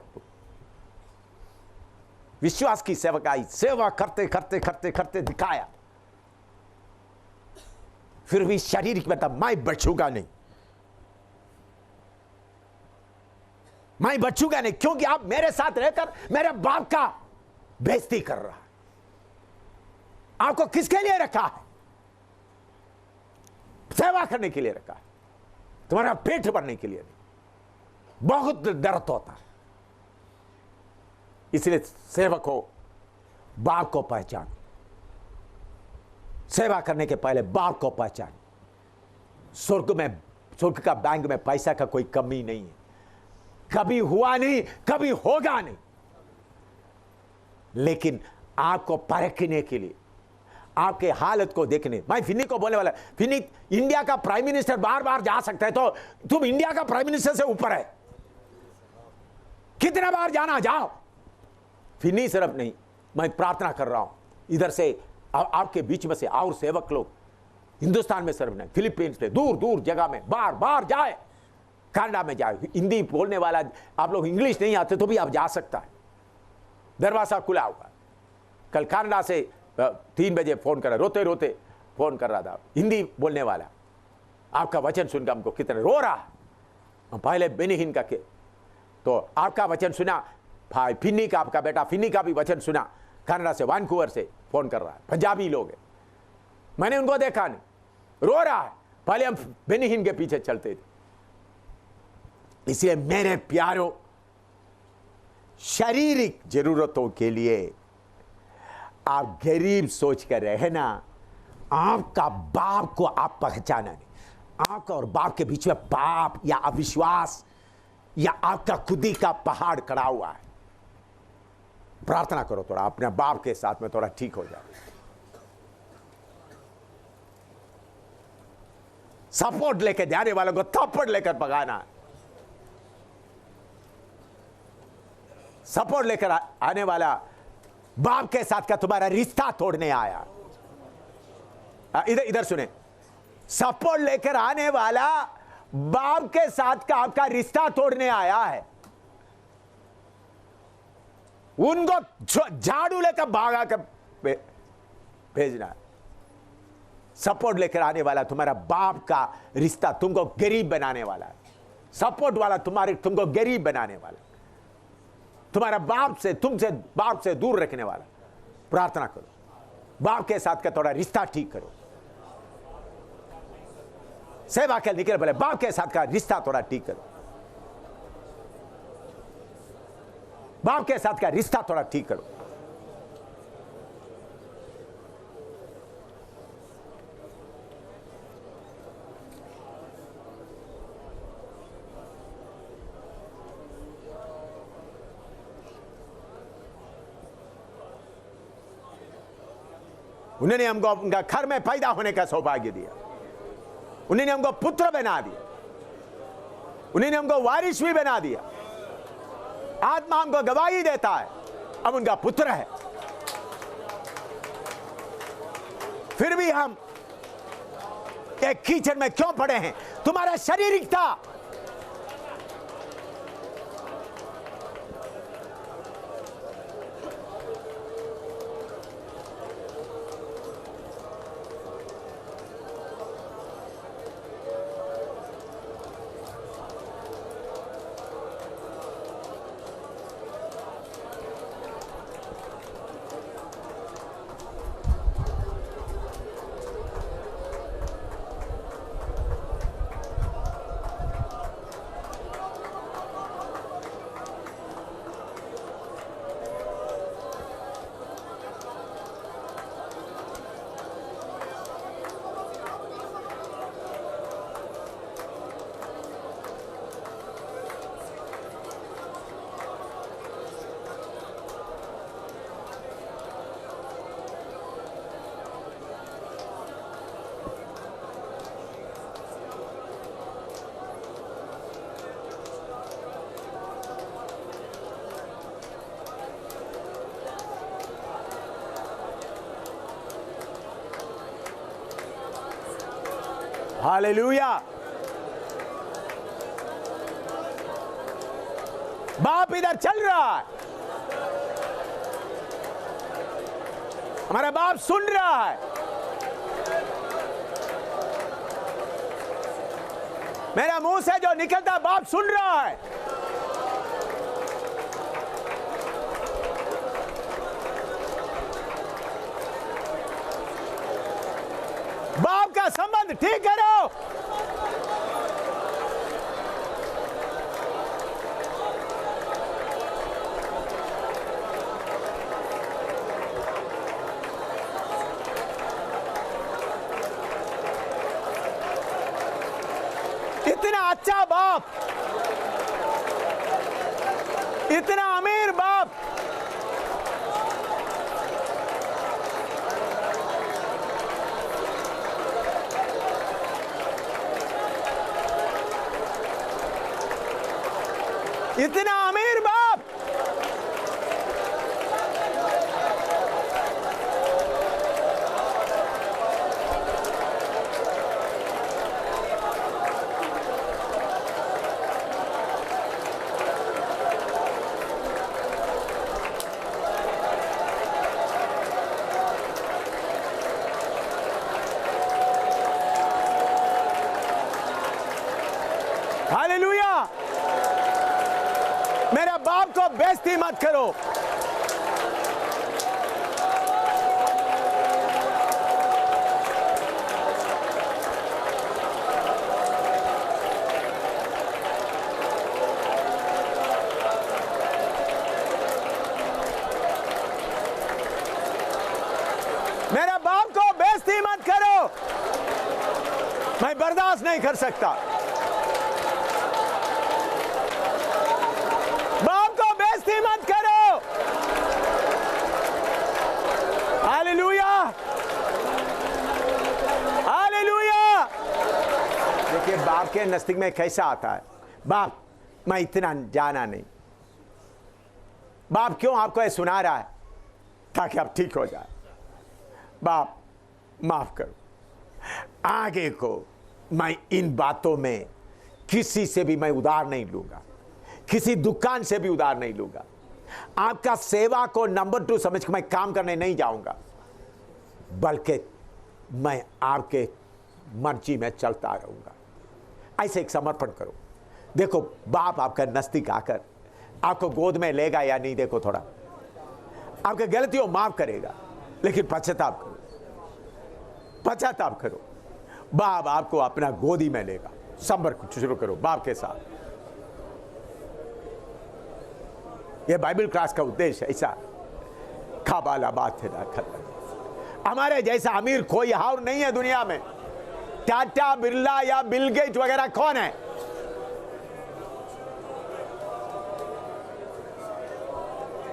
विश्वास की सेवकाई, सेवा करते करते करते करते दिखाया, फिर भी शारीरिक में मैं बचूंगा नहीं, मैं बचूंगा नहीं, क्योंकि आप मेरे साथ रहकर मेरे बाप का बेइज्जती कर रहा है। आपको किसके लिए रखा है? सेवा करने के लिए रखा है, तुम्हारा पेट भरने के लिए नहीं। बहुत दर्द होता है, इसलिए सेवक हो, बाप को पहचान, सेवा करने के पहले बाप को पहचान। स्वर्ग का बैंक में पैसा का कोई कमी नहीं है, कभी हुआ नहीं, कभी होगा नहीं, लेकिन आपको परखने के लिए, आपके हालत को देखने। मैं फिन्नी को बोलने वाला, फिन्नी इंडिया का प्राइम मिनिस्टर बार बार जा सकता है, तो तुम इंडिया का प्राइम मिनिस्टर से ऊपर है, कितना बार जाना, जाओ। फिन्नी सिर्फ नहीं, मैं प्रार्थना कर रहा हूं इधर से आपके बीच में से और सेवक लोग हिंदुस्तान में सिर्फ नहीं, फिलीपींस में, दूर दूर जगह में बार बार जाए, कनाडा में जाए। हिंदी बोलने वाला, आप लोग इंग्लिश नहीं आते तो भी आप जा सकता है, दरवाजा खुला हुआ। कल कनाडा से 3 बजे फोन कर रहा, रोते रोते फोन कर रहा था, हिंदी बोलने वाला, आपका वचन सुनकर हमको कितने रो रहा है। पहले बेनिहिन का के तो आपका वचन सुना, भाई फिन्नी का, आपका बेटा फिन्नी का भी वचन सुना, कनाडा से, वैंकूवर से फोन कर रहा है, पंजाबी लोग हैं, मैंने उनको देखा नहीं, रो रहा है। पहले हम बेनिहिन के पीछे चलते थे। इसलिए मेरे प्यारों, शारीरिक जरूरतों के लिए आप गरीब सोच कर रहना, आपका बाप को आप पहचाना नहीं। आपका और बाप के बीच में पाप या अविश्वास या आपका खुदी का पहाड़ खड़ा हुआ है। प्रार्थना करो थोड़ा अपने बाप के साथ में, थोड़ा ठीक हो जाए। सपोर्ट लेकर जाने वालों को थप्पड़ लेकर भगाना है। सपोर्ट लेकर आने वाला बाप के साथ का तुम्हारा रिश्ता तोड़ने आया। इधर सुने, सपोर्ट लेकर आने वाला बाप के साथ का आपका रिश्ता तोड़ने आया है। उनको झाड़ू लेकर भागा कर भेजना है। सपोर्ट लेकर आने वाला तुम्हारा बाप का रिश्ता तुमको गरीब बनाने वाला है। सपोर्ट वाला तुमको गरीब बनाने वाला, तुम्हारा बाप से, तुमसे बाप से दूर रखने वाला। प्रार्थना करो, बाप के साथ का थोड़ा रिश्ता ठीक करो। सेवा के निकले बोले, बाप के साथ का रिश्ता थोड़ा ठीक करो, बाप के साथ का रिश्ता थोड़ा ठीक करो। उन्होंने हमको उनका घर में पैदा होने का सौभाग्य दिया, उन्होंने हमको पुत्र बना दिया, उन्होंने हमको वारिस भी बना दिया। आत्मा हमको गवाही देता है, अब उनका पुत्र है। फिर भी हम एक कीचड़ में क्यों पड़े हैं? तुम्हारा शारीरिकता, हालेलुया। बाप इधर चल रहा है, हमारा बाप सुन रहा है। मेरा मुंह से जो निकलता बाप सुन रहा है। बाप का संबंध ठीक करो। इतना अच्छा बाप, इतना अमीर बाप, इतना अमीर बाप, हालेलुया। मेरे बाप को बेइज्जती मत करो। मेरे बाप को बेइज्जती मत करो, मैं बर्दाश्त नहीं कर सकता। मत करो। Hallelujah, hallelujah. देखिए बाप के नजदीक में कैसा आता है। बाप मैं इतना जाना नहीं। बाप क्यों आपको ये सुना रहा है? ताकि आप ठीक हो जाए। बाप माफ करो, आगे को मैं इन बातों में किसी से भी मैं उधार नहीं लूंगा, किसी दुकान से भी उधार नहीं लूंगा। आपका सेवा को नंबर 2 समझ के मैं काम करने नहीं जाऊंगा, बल्कि मैं आपके मर्जी में चलता रहूंगा। ऐसे एक समर्पण करो। देखो बाप आपका नजदीक आकर आपको गोद में लेगा या नहीं। देखो थोड़ा आपकी गलतियों माफ करेगा, लेकिन पश्चाताप करो, पश्चाताप करो। बाप आपको अपना गोदी में लेगा। संपर्क शुरू करो बाप के साथ। यह बाइबल क्लास का उद्देश्य ऐसा खाबाला बात है ना खत्म। हमारे जैसा अमीर कोई और नहीं है दुनिया में। टाटा बिरला या बिल गेट वगैरह कौन है?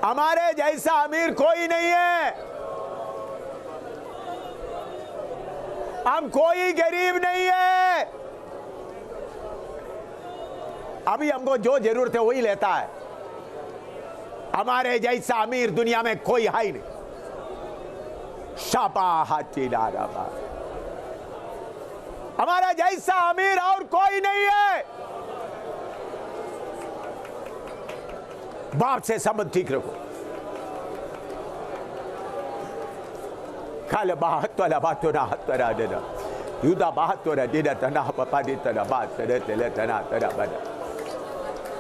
हमारे जैसा अमीर कोई नहीं है। हम कोई गरीब नहीं है। अभी हमको जो जरूरत है वही लेता है। हमारे जैसा अमीर दुनिया में कोई है ही नहीं। शापा हाथी डारा, हमारा जैसा अमीर और कोई नहीं है। बाप से संबंध ठीक रखो। खाले बाहत वाला बात तो ना हत्तरा देना युद्धा बाहत तो ना देना तना पापा दे तना बात तेरे तेरे तना तेरा बना।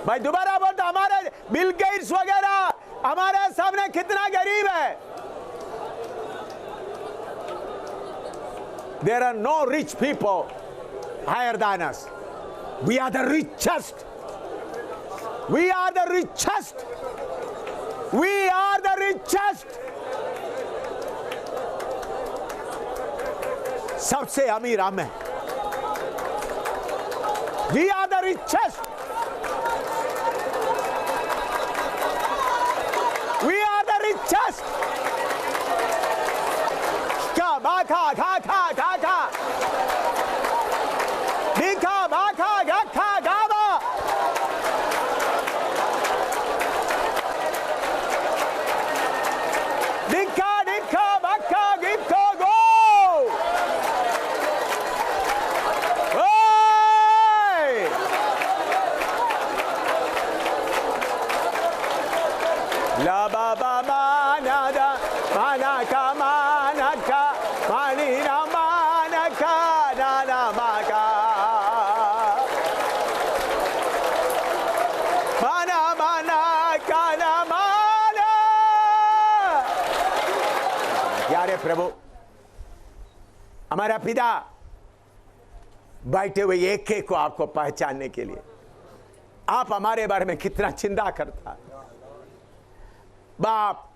भाई दोबारा बोलता, हमारे बिल गेट्स वगैरह हमारे सामने कितना गरीब है। There are no rich people higher than us. We are the richest. We are the richest. We are the richest. सबसे अमीर हम हैं। We are the richest. We are the richest. Ka ba kha kha kha kha kha. Dikha ba kha ga kha ga ba. Dikha dikha ba kha gikha go. ना ना माका माना माना काना माना। प्यारे प्रभु, हमारा पिता बैठे हुए एक एक को आपको पहचानने के लिए आप हमारे बारे में कितना चिंता करता है। बाप,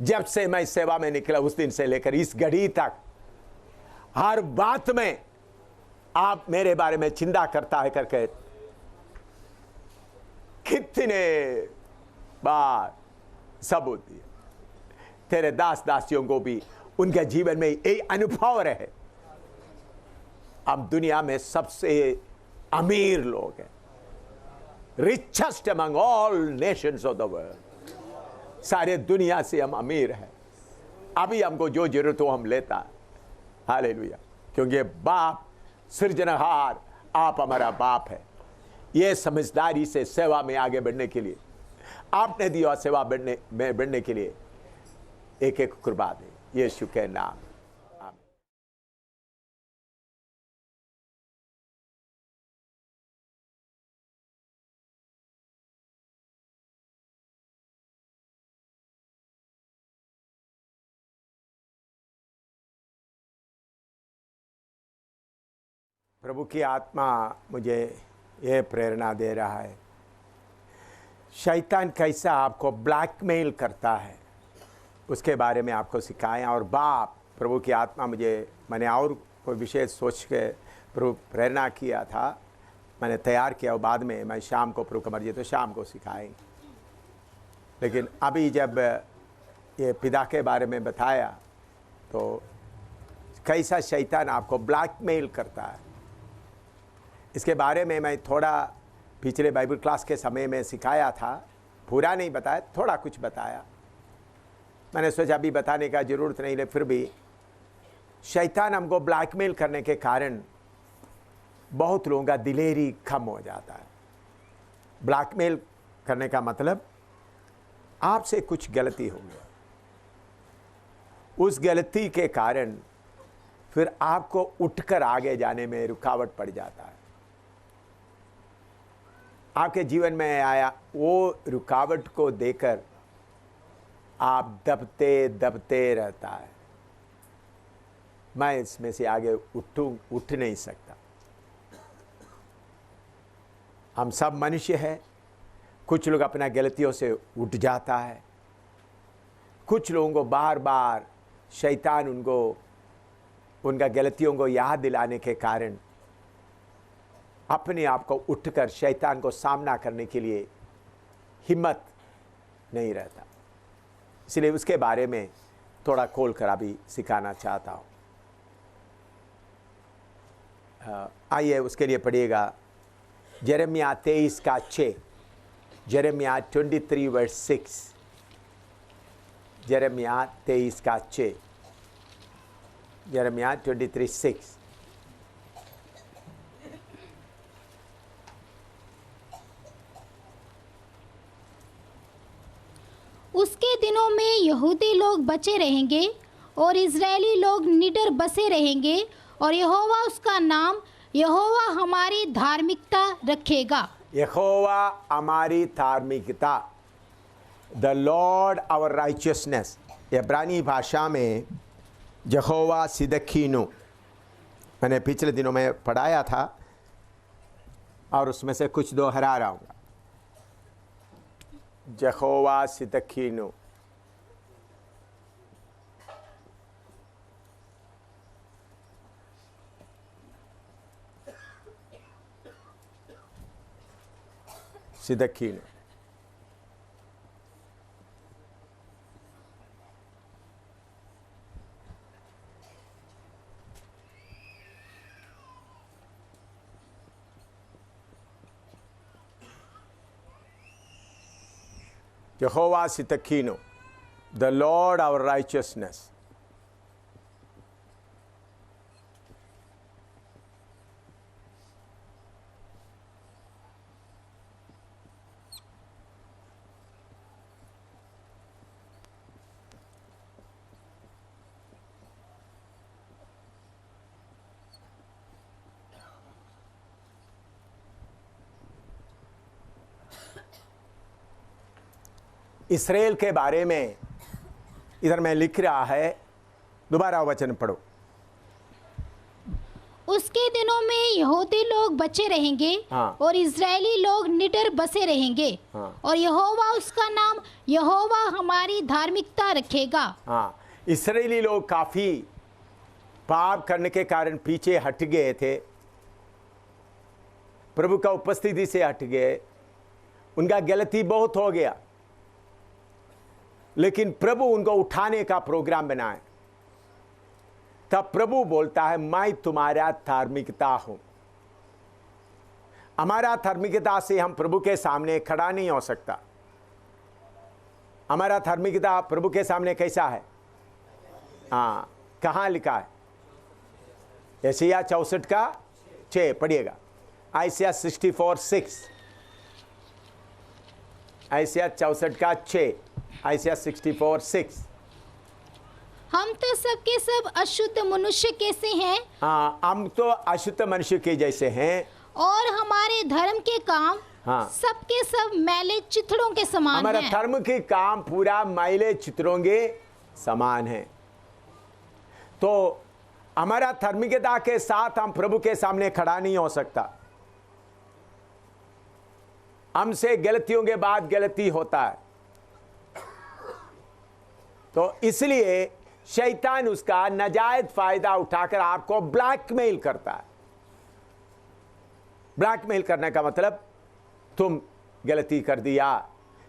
जब से मैं सेवा में निकला उस दिन से लेकर इस घड़ी तक हर बात में आप मेरे बारे में चिंता करता है करके कितने बार सबूत दिए। तेरे दास दासियों को भी उनके जीवन में यही अनुभव रहे। हम दुनिया में सबसे अमीर लोग हैं, richest among all Nations of the world. सारे दुनिया से हम अमीर हैं। अभी हमको जो जरूरत हो हम लेता है। हालेलुया। क्योंकि बाप सृजनहार, आप हमारा बाप है। ये समझदारी से सेवा में आगे बढ़ने के लिए आपने दिया सेवा बढ़ने के लिए एक एक कृपा दे, यीशु के नाम। प्रभु की आत्मा मुझे यह प्रेरणा दे रहा है, शैतान कैसा आपको ब्लैकमेल करता है उसके बारे में आपको सिखाया। और बाप, प्रभु की आत्मा मैंने और कोई विशेष सोच के प्रभु प्रेरणा किया था, मैंने तैयार किया और बाद में मैं शाम को प्रभु का मर्जी तो शाम को सिखाएंगे। लेकिन अभी जब ये पिता के बारे में बताया तो कैसा शैतान आपको ब्लैकमेल करता है, इसके बारे में मैं थोड़ा पिछले बाइबल क्लास के समय में सिखाया था। पूरा नहीं बताया, थोड़ा कुछ बताया। मैंने सोचा अभी बताने का ज़रूरत नहीं, लेकिन फिर भी शैतान हमको ब्लैकमेल करने के कारण बहुत लोगों का दिलेरी कम हो जाता है। ब्लैकमेल करने का मतलब आपसे कुछ गलती हो गई, उस गलती के कारण फिर आपको उठकर आगे जाने में रुकावट पड़ जाता है। आपके जीवन में आया वो रुकावट को देकर आप दबते दबते रहता है, मैं इसमें से आगे उठ नहीं सकता। हम सब मनुष्य हैं, कुछ लोग अपना गलतियों से उठ जाता है, कुछ लोगों को बार बार शैतान उनका गलतियों को याद दिलाने के कारण अपने आप को उठकर शैतान को सामना करने के लिए हिम्मत नहीं रहता। इसलिए उसके बारे में थोड़ा खोल कर अभी सिखाना चाहता हूँ। आइए उसके लिए पढ़िएगा यिर्मयाह 23 का 6, यिर्मयाह 23 वर्स 6, यिर्मयाह 23 का 6, यिर्मयाह 23:6। उसके दिनों में यहूदी लोग बचे रहेंगे और इज़राइली लोग निडर बसे रहेंगे, और यहोवा उसका नाम यहोवा हमारी धार्मिकता रखेगा। यहोवा हमारी धार्मिकता, द लॉर्ड आवर राइचियसनेस। इब्रानी भाषा में यहोवा सिदकीनो, मैंने पिछले दिनों में पढ़ाया था और उसमें से कुछ दोहरा रहा हूँ। यहोवा सिदकीनो, सिदकीनो। Jehovah Sitakino, the Lord our righteousness. Israel के बारे में इधर में लिख रहा है, दोबारा वचन पढ़ो। उसके दिनों में यहूदी लोग बचे रहेंगे हाँ। और इजरायली लोग निडर बसे रहेंगे। हाँ। और यहोवा उसका नाम यहोवा हमारी धार्मिकता रखेगा। हाँ, इसराइली लोग काफी पाप करने के कारण पीछे हट गए थे, प्रभु का उपस्थिति से हट गए, उनका गलती बहुत हो गया, लेकिन प्रभु उनको उठाने का प्रोग्राम बनाए। तब प्रभु बोलता है, मैं तुम्हारा धार्मिकता हूं। हमारा धार्मिकता से हम प्रभु के सामने खड़ा नहीं हो सकता। हमारा धार्मिकता प्रभु के सामने कैसा है? हाँ, कहां लिखा है? यशायाह 64 का 6 पढ़िएगा। यशायाह 64:6, यशायाह 64 का 6, यशायाह 64:6। हम तो सबके सब अशुद्ध मनुष्य कैसे हैं, हाँ, हम तो अशुद्ध मनुष्य के जैसे हैं, और हमारे धर्म के काम हाँ। सबके सब मैले चिथड़ों के समान हमारा हैं। धर्म के काम पूरा मैले चित्रों के समान है। तो हमारा धार्मिकता के साथ हम प्रभु के सामने खड़ा नहीं हो सकता। हमसे गलतियों के बाद गलती होता है, तो इसलिए शैतान उसका नाजायज फायदा उठाकर आपको ब्लैकमेल करता है। ब्लैकमेल करने का मतलब तुम गलती कर दिया।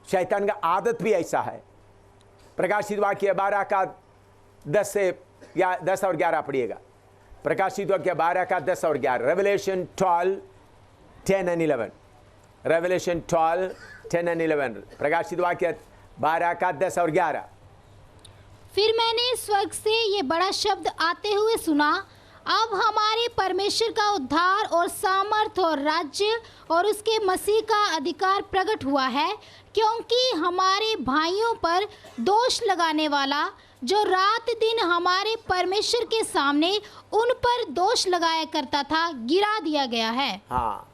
शैतान का आदत भी ऐसा है। प्रकाशित वाक्य 12 का 10 और 11 पढ़िएगा। प्रकाशित वाक्य 12 का 10 और 11, रेवलेशन 12, 10 and 11, रेवलेशन 12, 10 and 11, प्रकाशित वाक्य 12 का 10 और 11। फिर मैंने स्वर्ग से ये बड़ा शब्द आते हुए सुना, अब हमारे परमेश्वर का उद्धार और सामर्थ और राज्य और उसके मसीह का अधिकार प्रकट हुआ है, क्योंकि हमारे भाइयों पर दोष लगाने वाला जो रात दिन हमारे परमेश्वर के सामने उन पर दोष लगाया करता था, गिरा दिया गया है। हाँ,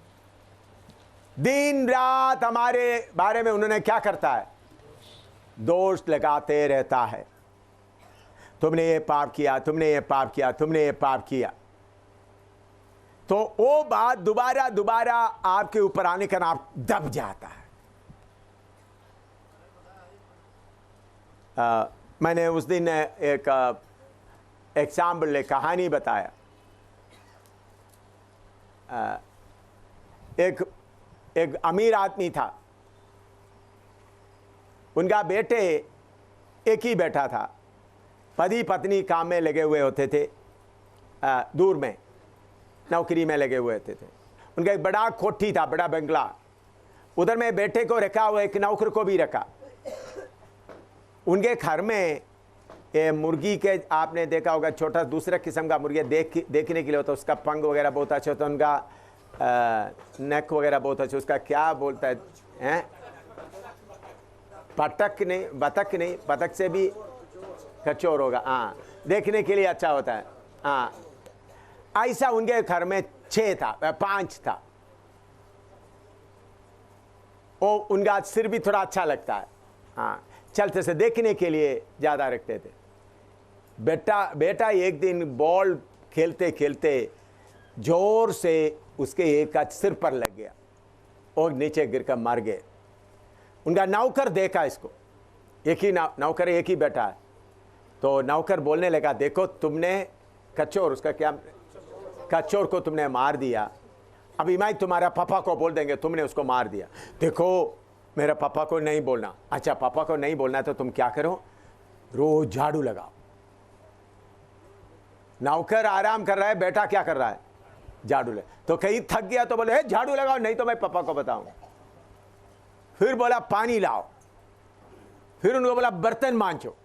दिन रात हमारे बारे में उन्होंने क्या करता है? दोष लगाते रहता है। तुमने ये पाप किया, तुमने ये पाप किया, तुमने ये पाप किया। तो वो बात दोबारा दोबारा आपके ऊपर आने का नाम दब जाता है। मैंने उस दिन एक एग्जाम्पल, एक कहानी बताया। एक अमीर आदमी था, उनका बेटे एक ही बेटा था। पति पत्नी काम में लगे हुए होते थे, दूर में नौकरी में लगे हुए होते थे। उनका एक बड़ा कोठी था, बड़ा बंगला। उधर में बेटे को रखा हुआ, एक नौकर को भी रखा। उनके घर में ये मुर्गी के, आपने देखा होगा, छोटा दूसरा किस्म का मुर्गी देखने के लिए होता है। उसका पंख वगैरह बहुत अच्छा होता है, उनका नेक वगैरह बहुत अच्छा। उसका क्या बोलता है? पटक नहीं, बतख नहीं, बतख से भी कचौर होगा। हाँ, देखने के लिए अच्छा होता है। हाँ, ऐसा उनके घर में 6 था, 5 था। वो उनका सिर भी थोड़ा अच्छा लगता है। हाँ, चलते से देखने के लिए ज़्यादा रखते थे। बेटा एक दिन बॉल खेलते खेलते जोर से उसके एक का सिर पर लग गया और नीचे गिरकर मर गए। उनका नौकर देखा इसको, एक ही नौकर, एक ही बेटा है। तो नौकर बोलने लगा, देखो तुमने कचौर, उसका क्या, कचौर को तुमने मार दिया। अभी मैं तुम्हारा पापा को बोल देंगे तुमने उसको मार दिया। देखो, मेरा पापा को नहीं बोलना। अच्छा, पापा को नहीं बोलना है तो तुम क्या करो, रोज झाड़ू लगाओ। नौकर आराम कर रहा है, बेटा क्या कर रहा है? झाड़ू ले। तो कहीं थक गया तो बोले, झाड़ू लगाओ, नहीं तो मैं पापा को बताऊंगा। फिर बोला पानी लाओ। फिर उन्होंने बोला बर्तन मांजो।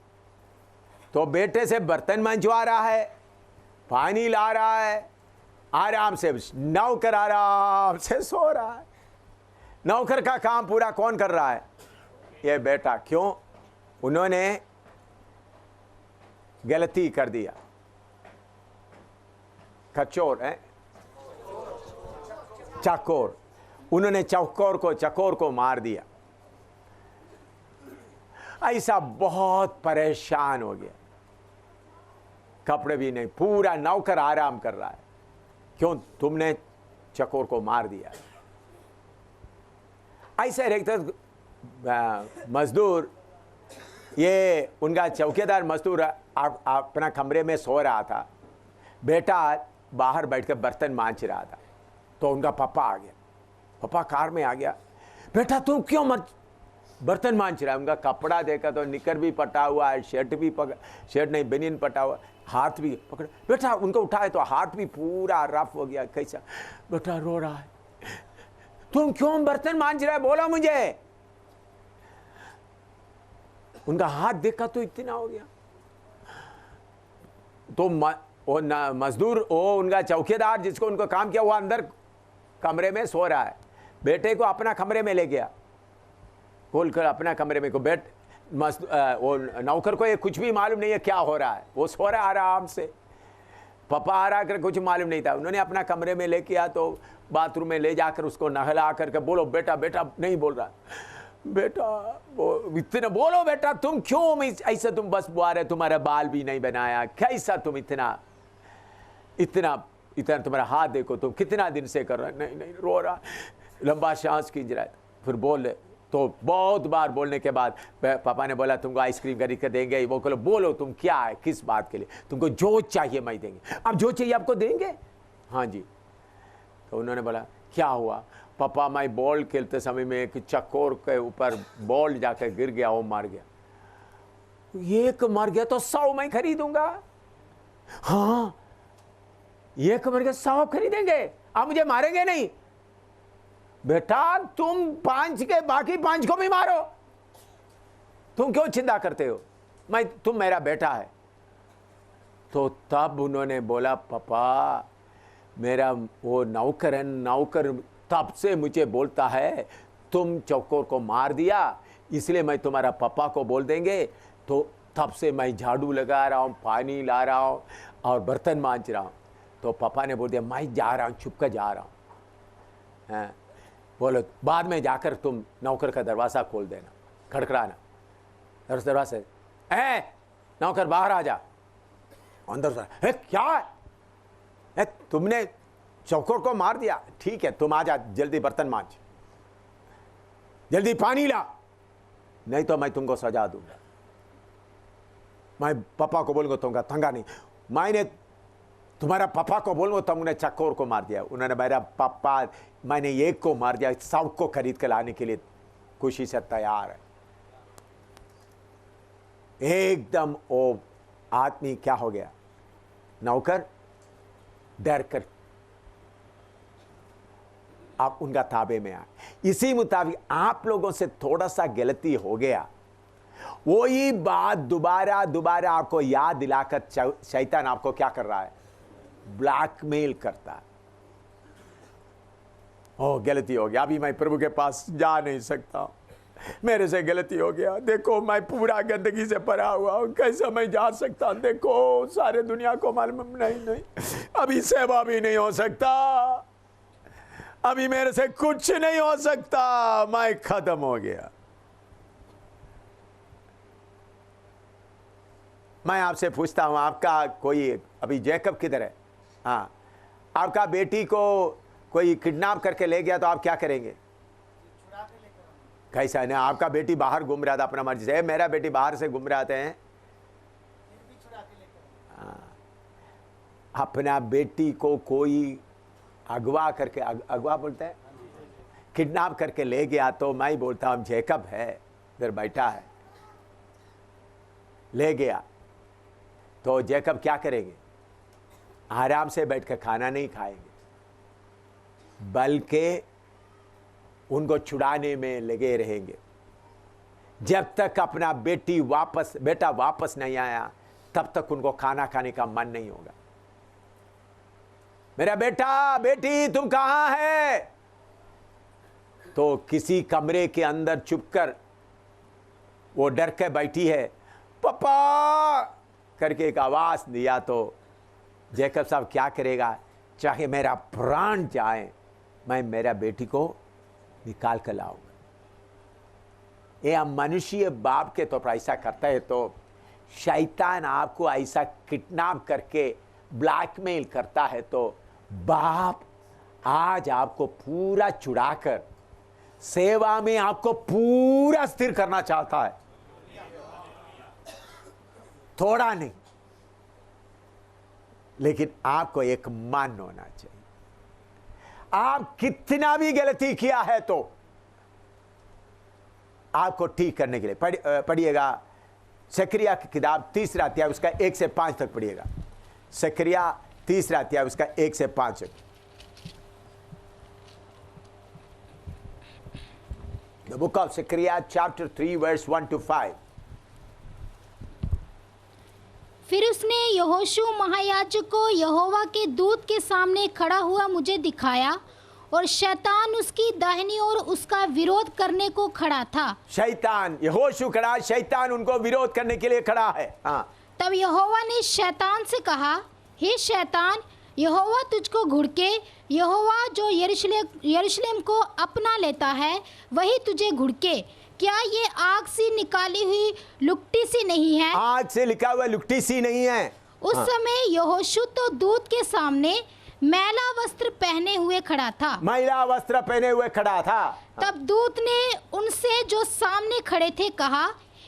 तो बेटे से बर्तन मंजवा रहा है, पानी ला रहा है, आराम से। नौकर आराम से सो रहा है। नौकर का काम पूरा कौन कर रहा है? ये बेटा। क्यों? उन्होंने गलती कर दिया। कचौर है, चकोर। उन्होंने चकोर को मार दिया। ऐसा बहुत परेशान हो गया, कपड़े भी नहीं, पूरा नौकर आराम कर रहा है। क्यों? तुमने चकोर को मार दिया। ऐसे रहते मजदूर, ये उनका चौकीदार मजदूर अपना कमरे में सो रहा था, बेटा बाहर बैठकर बर्तन मांज रहा था। तो उनका पापा आ गया, पापा कार में आ गया, बेटा तुम क्यों बर्तन मांज रहा है? उनका कपड़ा देखा तो निकर भी पटा हुआ है, शर्ट नहीं बनियन पटा हुआ, हाथ भी पकड़, बेटा उनको उठाए तो हाथ भी पूरा रफ हो गया। कैसा? बेटा रो रहा है। तुम क्यों बर्तन मांज रहा है, बोला मुझे। उनका हाथ देखा तो इतना हो गया। तो मजदूर, वो उनका चौकीदार जिसको उनको काम किया, वो अंदर कमरे में सो रहा है, बेटे को अपना कमरे में ले गया, खोलकर अपना कमरे में को वो नौकर को ये कुछ भी मालूम नहीं है क्या हो रहा है, वो सो रहा है आराम से, पापा आ रहा कर कुछ मालूम नहीं था। उन्होंने अपना कमरे में ले किया, तो बाथरूम में ले जाकर उसको नहला करके बोलो बेटा, बेटा नहीं बोल रहा, बेटा वो इतना बोलो, बेटा तुम क्यों ऐसा, तुम बस बुआ रहे, तुम्हारा बाल भी नहीं बनाया, कैसा तुम इतना इतना इतना, तुम्हारा हाथ देखो, तुम कितना दिन से कर रहा है। नहीं नहीं, रो रहा, लंबा सांस खींच रहा है। फिर बोल, तो बहुत बार बोलने के बाद पापा ने बोला तुमको आइसक्रीम खरीद कर देंगे। वो बोलो, बोलो तुम क्या है, किस बात के लिए, तुमको जो चाहिए मैं देंगे। अब जो चाहिए आपको देंगे? हाँ जी। तो उन्होंने बोला क्या हुआ? पापा मैं बॉल खेलते समय में एक चकोर के ऊपर बॉल जाकर गिर गया, वो मार गया। एक मर गया तो 100 मैं खरीदूंगा। हाँ, एक मर गया 100 खरीदेंगे, आप मुझे मारेंगे नहीं? बेटा तुम 5 के बाकी 5 को भी मारो, तुम क्यों चिंता करते हो, तुम मेरा बेटा है। तो तब उन्होंने बोला पापा मेरा वो नौकर है, नौकर तब से मुझे बोलता है तुम चकोर को मार दिया, इसलिए मैं तुम्हारा पापा को बोल देंगे। तो तब से मैं झाड़ू लगा रहा हूँ, पानी ला रहा हूँ और बर्तन मांज रहा हूँ। तो पापा ने बोल दिया मैं जा रहा हूँ, छुप कर जा रहा हूँ। बोलो बाद में जाकर तुम नौकर का दरवाज़ा खोल देना, खड़खड़ाना दरवाज़ा से, नौकर बाहर आ जा। अंदर से क्या है, तुमने चकोर को मार दिया, ठीक है तुम आ जा, जल्दी बर्तन मांज, जल्दी पानी ला, नहीं तो मैं तुमको सजा दूंगा। मैं पापा को बोलूंगा तुमका तंगा नहीं, मैंने तुम्हारा पापा को बोलूंगा तुमने चकोर को मार दिया। उन्होंने मेरा पापा, मैंने एक को मार दिया, 100 को खरीद कर लाने के लिए खुशी से तैयार है। एकदम वो आदमी क्या हो गया, नौकर डर कर आप उनका ताबे में आए। इसी मुताबिक आप लोगों से थोड़ा सा गलती हो गया, वही बात दोबारा दोबारा आपको याद दिलाकर शैतान आपको क्या कर रहा है, ब्लैकमेल करता है। ओ गलती हो गया, अभी मैं प्रभु के पास जा नहीं सकता, मेरे से गलती हो गया, देखो मैं पूरा गंदगी से भरा हुआ हूं, कैसे मैं जा सकता, देखो सारे दुनिया को मालूम, नहीं अभी सेवा भी नहीं हो सकता, अभी मेरे से कुछ नहीं हो सकता, मैं खत्म हो गया। मैं आपसे पूछता हूं, आपका कोई अभी जैकब किधर है? हाँ, आपका बेटी को कोई किडनैप करके ले गया तो आप क्या करेंगे? कैसा है ना, आपका बेटी बाहर घूम रहा था अपना मर्जी से, मेरा बेटी बाहर से घूम रहे हैं, अपना बेटी को कोई अगवा करके, अगवा बोलते हैं, किडनैप करके ले गया तो मैं बोलता हूं जैकब है इधर बैठा है, ले गया तो जैकब क्या करेंगे? आराम से बैठकर खाना नहीं खाएंगे, बल्कि उनको छुड़ाने में लगे रहेंगे। जब तक अपना बेटा वापस नहीं आया तब तक उनको खाना खाने का मन नहीं होगा। मेरा बेटा बेटी तुम कहां है? तो किसी कमरे के अंदर छुपकर वो डर के बैठी है, पापा करके एक आवाज दिया तो जैकब साहब क्या करेगा? चाहे मेरा प्राण जाए मैं मेरा बेटी को निकाल कर लाऊंगा। ये हम मनुष्य बाप के तौर पर ऐसा करता है तो शैतान आपको ऐसा किडनैप करके ब्लैकमेल करता है तो बाप आज आपको पूरा चुड़ाकर सेवा में आपको पूरा स्थिर करना चाहता है, थोड़ा नहीं, लेकिन आपको एक मन होना चाहिए। आप कितना भी गलती किया है तो आपको ठीक करने के लिए पढ़िएगा जकरिया की किताब 3 अध्याय उसका 1 से 5 तक पढ़िएगा। जकरिया 3 अध्याय उसका 1 से 5 तक। The book of Zechariah chapter 3 verse 1 to 5। फिर उसने यहोशू महायाजक को यहोवा के दूत के सामने खड़ा हुआ मुझे दिखाया और शैतान उसकी दाहिनी ओर उसका विरोध करने को खड़ा था। शैतान, यहोशू खड़ा, शैतान उनको विरोध करने के लिए खड़ा है। हाँ। तब यहोवा ने शैतान से कहा, हे शैतान, यहोवा तुझको घुड़के, यहोवा जो यरूशलेम को अपना लेता है वही तुझे घुड़के। क्या ये आग से निकाली हुई लुकटी सी नहीं है? आग से लिखा हुआ लुकटी सी नहीं है। उस समय यहोशू तो दूत के सामने मैला वस्त्र पहने हुए खड़ा था। मैला वस्त्र पहने हुए खड़ा था। तब दूत ने उनसे जो सामने खड़े थे कहा,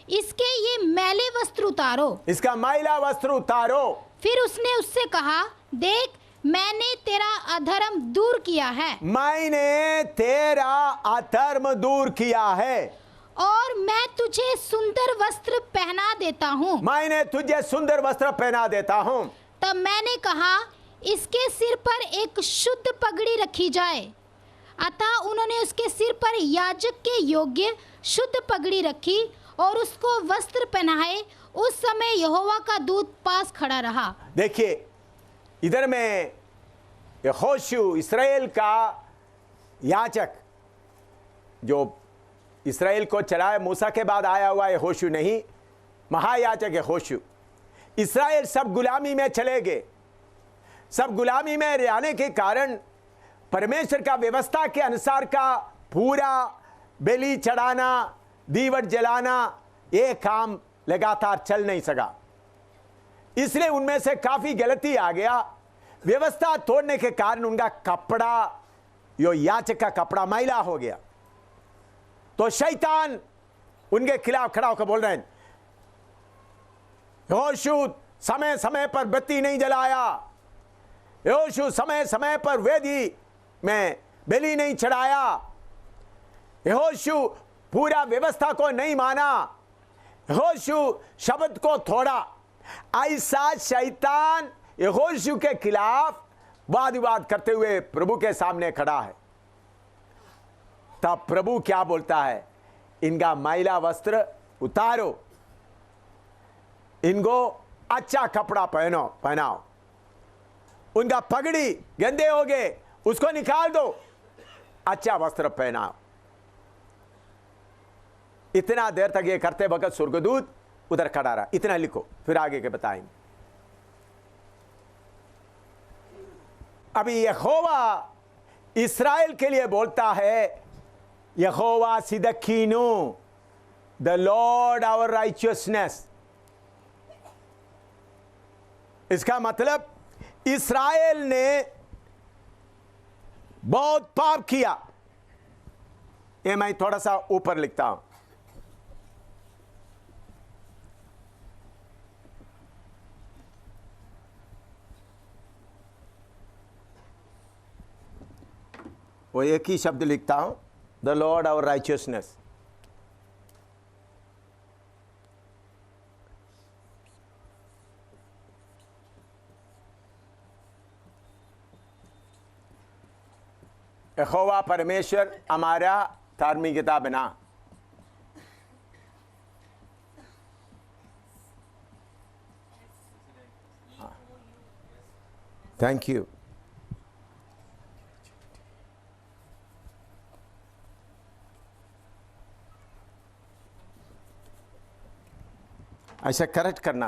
इसके ये मैले वस्त्र उतारो। इसका मैला वस्त्र उतारो। फिर उसने उससे कहा, देख, मैंने तेरा अधर्म दूर किया है। मैंने तेरा अधर्म दूर किया है और मैं तुझे सुंदर वस्त्र पहना देता हूँ। मैंने तुझे सुंदर वस्त्र पहना देता हूँ। तब मैंने कहा, इसके सिर पर एक शुद्ध पगड़ी रखी जाए। अतः उन्होंने उसके सिर पर याजक के योग्य शुद्ध पगड़ी रखी और उसको वस्त्र पहनाए। उस समय यहोवा का दूत पास खड़ा रहा। देखिए, इधर में यहोशू इस्राएल का याजक, जो इस्राएल को चलाए, मूसा के बाद आया हुआ यहोशू नहीं, महायाजक यहोशू। इस्राएल सब गुलामी में चले गए। सब गुलामी में रहने के कारण परमेश्वर का व्यवस्था के अनुसार का पूरा बलि चढ़ाना, दीवट जलाना, ये काम लगातार चल नहीं सका। इसलिए उनमें से काफी गलती आ गया। व्यवस्था तोड़ने के कारण उनका कपड़ा, यो याचक का कपड़ा, मैला हो गया। तो शैतान उनके खिलाफ खड़ा होकर बोल रहे हैं, यहोशू समय समय पर बत्ती नहीं जलाया, यहोशू समय समय पर वेदी में बलि नहीं चढ़ाया, यहोशू पूरा व्यवस्था को नहीं माना, यहोशू शब्द को तोड़ा। ऐसा शैतान यहोशू के खिलाफ वाद विवाद करते हुए प्रभु के सामने खड़ा है। तब प्रभु क्या बोलता है, इनका मैला वस्त्र उतारो, इनको अच्छा कपड़ा पहनाओ, उनका पगड़ी गंदे हो गए, उसको निकाल दो, अच्छा वस्त्र पहनाओ। इतना देर तक ये करते वक्त स्वर्गदूत उधर खड़ा रहा। इतना लिखो, फिर आगे के बताएंगे। अभी यहोवा इस्राएल के लिए बोलता है, यहोवा सिदकीनो, द लॉर्ड आवर राइचियसनेस। इसका मतलब इस्राएल ने बहुत पाप किया। ये मैं थोड़ा सा ऊपर लिखता हूं। वो एक ही शब्द लिखता हूं, द लॉर्ड आवर राइचियसनेस। यहोवा परमेश्वर हमारा धार्मिकता बना। Thank you. ऐसा करेक्ट करना।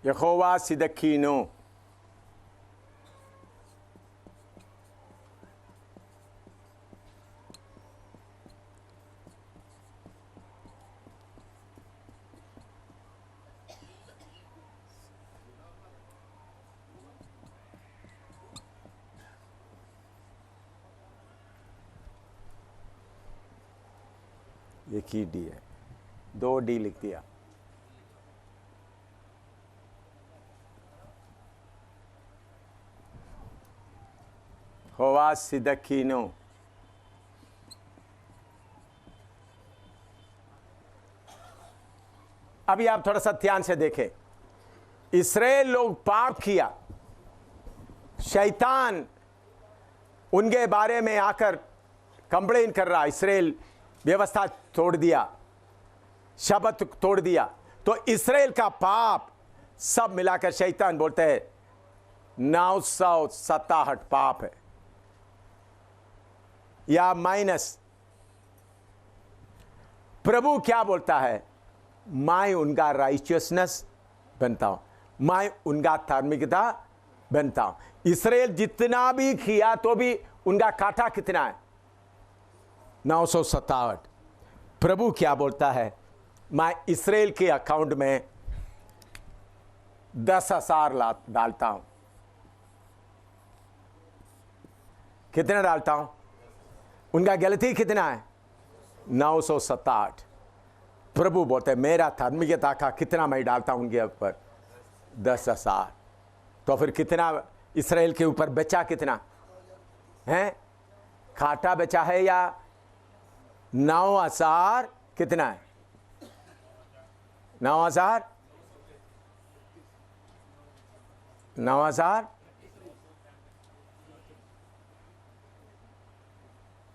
यहोवा सिदकीनो। एक ही डी है, 2 डी लिख दिया। होवा सिदकीनो। अभी आप थोड़ा सा ध्यान से देखें, इस्राएल लोग पाप किया, शैतान उनके बारे में आकर कंप्लेन कर रहा, इस्राएल व्यवस्था तोड़ दिया, शब्द तोड़ दिया, तो इस्राएल का पाप सब मिलाकर शैतान बोलते हैं 967 पाप है या माइनस। प्रभु क्या बोलता है? मैं उनका राइचियसनेस बनता हूं, मैं उनका धार्मिकता बनता हूं। इस्राएल जितना भी किया तो भी उनका काटा कितना है? 967। प्रभु क्या बोलता है? मैं इस्राएल के अकाउंट में 10,000 डालता हूं। कितना डालता हूं? उनका गलती कितना है? 967। प्रभु बोलते हैं मेरा धार्मिकता का कितना मैं डालता हूं उनके ऊपर? 10,000। तो फिर कितना इस्राएल के ऊपर बचा? कितना है? काटा बचा है या 9,000? कितना है? 9,000? 9,000?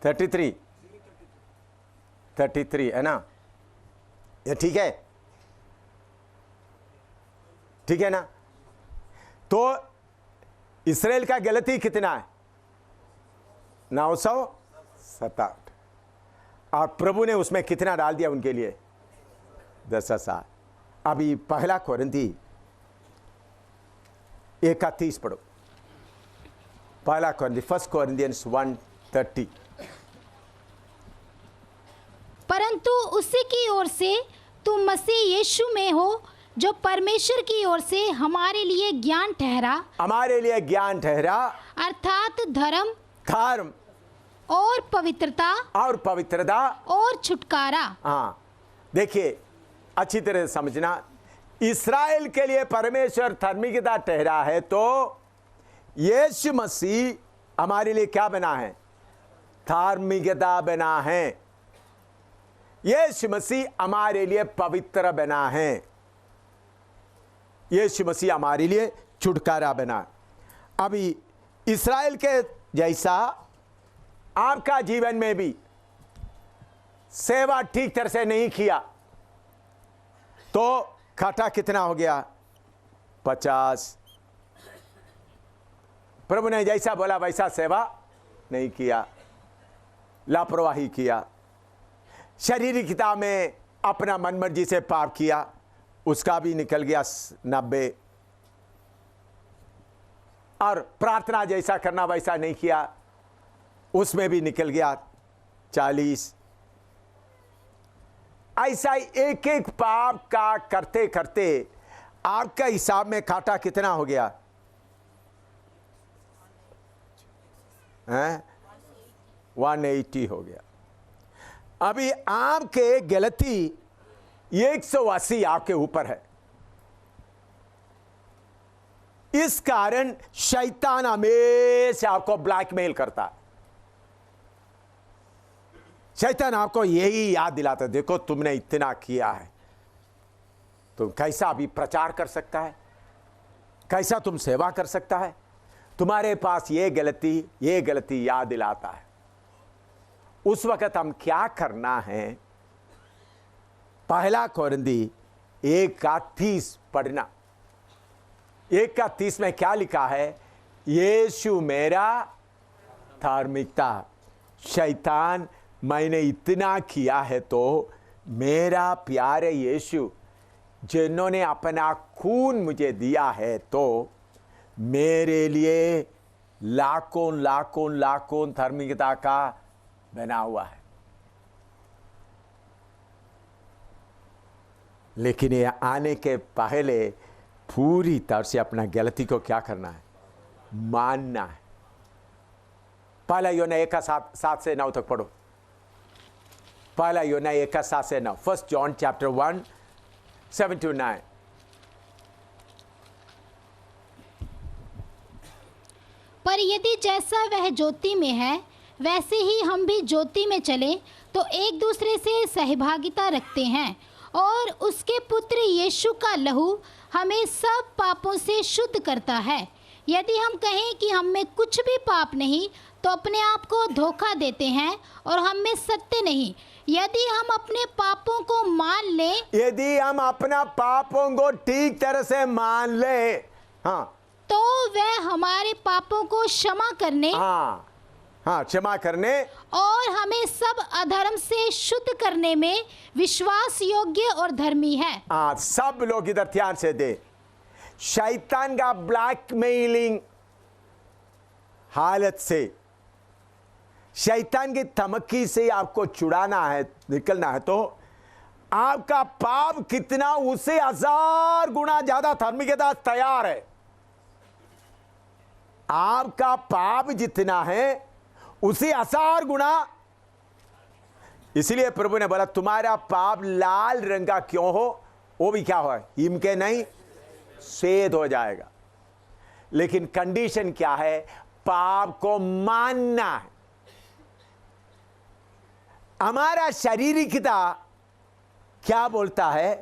33 है ना? ये ठीक है? ठीक है ना? तो इस्राएल का गलती कितना है? 967। और प्रभु ने उसमें कितना डाल दिया उनके लिए? 10,000। अभी पहला कोरिन्थी 31 पढ़ो। पहला कोरिन्थी, 1 Corinthians 1:30। परंतु उसी की ओर से तुम मसीह यीशु में हो, जो परमेश्वर की ओर से हमारे लिए ज्ञान ठहरा, हमारे लिए ज्ञान ठहरा, अर्थात धर्म धर्म और पवित्रता और पवित्रता और छुटकारा। हाँ, देखिए अच्छी तरह से समझना, इस्राएल के लिए परमेश्वर धार्मिकता ठहरा है, तो यीशु मसीह हमारे लिए क्या बना है? धार्मिकता बना है। यीशु मसीह हमारे लिए पवित्र बना है। यीशु मसीह हमारे लिए छुटकारा बना। अभी इस्राएल के जैसा आपका जीवन में भी सेवा ठीक तरह से नहीं किया तो काटा कितना हो गया? 50। प्रभु ने जैसा बोला वैसा सेवा नहीं किया, लापरवाही किया, शारीरिकता में अपना मनमर्जी से पाप किया, उसका भी निकल गया 90। और प्रार्थना जैसा करना वैसा नहीं किया, उसमें भी निकल गया 40। ऐसा एक एक पाप का करते करते आपका हिसाब में काटा कितना हो गया? 180 हो गया। अभी आपके गलती 180 आपके ऊपर है। इस कारण शैतान हमेशा आपको ब्लैकमेल करता है। शैतान आपको यही याद दिलाता है, देखो तुमने इतना किया है, तुम कैसा अभी प्रचार कर सकता है, कैसा तुम सेवा कर सकता है, तुम्हारे पास ये गलती याद दिलाता है। उस वक्त हम क्या करना है? पहला कोरिन्थी 1:30 पढ़ना। 1:30 में क्या लिखा है? यीशु मेरा धार्मिकता। शैतान मैंने इतना किया है तो मेरा प्यारे यीशु जिन्होंने अपना खून मुझे दिया है, तो मेरे लिए लाखों लाखों लाखों धार्मिकता का बना हुआ है। लेकिन ये आने के पहले पूरी तरह से अपना गलती को क्या करना है? मानना है। पहला यूहन्ना 1:7-9 तक पढ़ो। पहला यूहन्ना 1:7-9, 1 John chapter 1, 7-9। पर यदि जैसा वह ज्योति में है वैसे ही हम भी ज्योति में चले तो एक दूसरे से सहभागिता रखते हैं, और उसके पुत्र यीशु का लहू हमें सब पापों से शुद्ध करता है। यदि हम कहें कि हम में कुछ भी पाप नहीं तो अपने आप को धोखा देते हैं और हम में सत्य नहीं। यदि हम अपने पापों को मान लें, यदि हम अपना पापों को ठीक तरह से मान ले, हाँ, तो वह हमारे पापों को क्षमा करने हाँ, क्षमा करने और हमें सब अधर्म से शुद्ध करने में विश्वास योग्य और धर्मी है। हाँ, सब लोग इधर ध्यान से दे। शैतान का ब्लैकमेलिंग हालत से, शैतान की धमकी से आपको छुड़ाना है, निकलना है, तो आपका पाप कितना, उससे 1000 गुना ज्यादा धार्मिकता तैयार है। आपका पाप जितना है उसे 1000 गुना। इसलिए प्रभु ने बोला तुम्हारा पाप लाल रंग का क्यों हो, वो भी क्या हो, हिम के नहीं सफेद हो जाएगा। लेकिन कंडीशन क्या है? पाप को मानना है। हमारा शारीरिकता क्या बोलता है?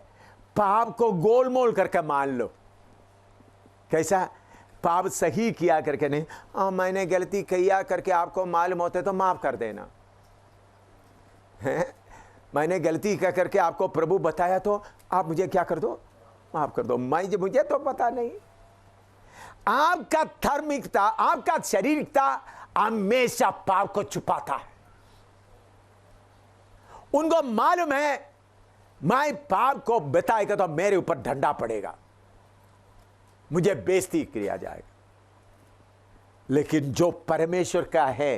पाप को गोलमोल करके मान लो। कैसा? पाप सही किया करके नहीं, मैंने गलती किया करके आपको मालूम होते तो माफ कर देना है। मैंने गलती क्या करके आपको प्रभु बताया तो आप मुझे क्या कर दो, माफ कर दो। मुझे तो पता नहीं। आपका धार्मिकता, आपका शारीरिकता हमेशा पाप को छुपाता है। उनको मालूम है मैं पाप को बताएगा तो मेरे ऊपर डंडा पड़ेगा, मुझे बेइज्जती किया जाएगा। लेकिन जो परमेश्वर का है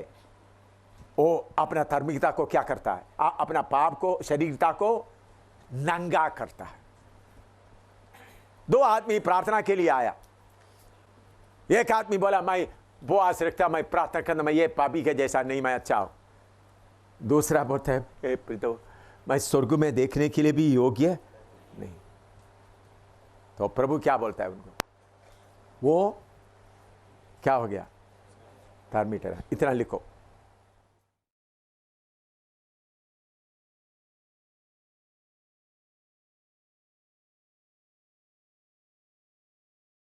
वो अपना धार्मिकता को क्या करता है? अपना पाप को, शारीरिकता को नंगा करता है। 2 आदमी प्रार्थना के लिए आया। एक आदमी बोला मैं उपवास रखता, मैं प्रार्थना करना, मैं ये पापी के जैसा नहीं, मैं अच्छा हूं। दूसरा बोलता है तो मैं स्वर्ग में देखने के लिए भी योग्य नहीं। तो प्रभु क्या बोलता है उनको? वो क्या हो गया? धार्मिक। इतना लिखो।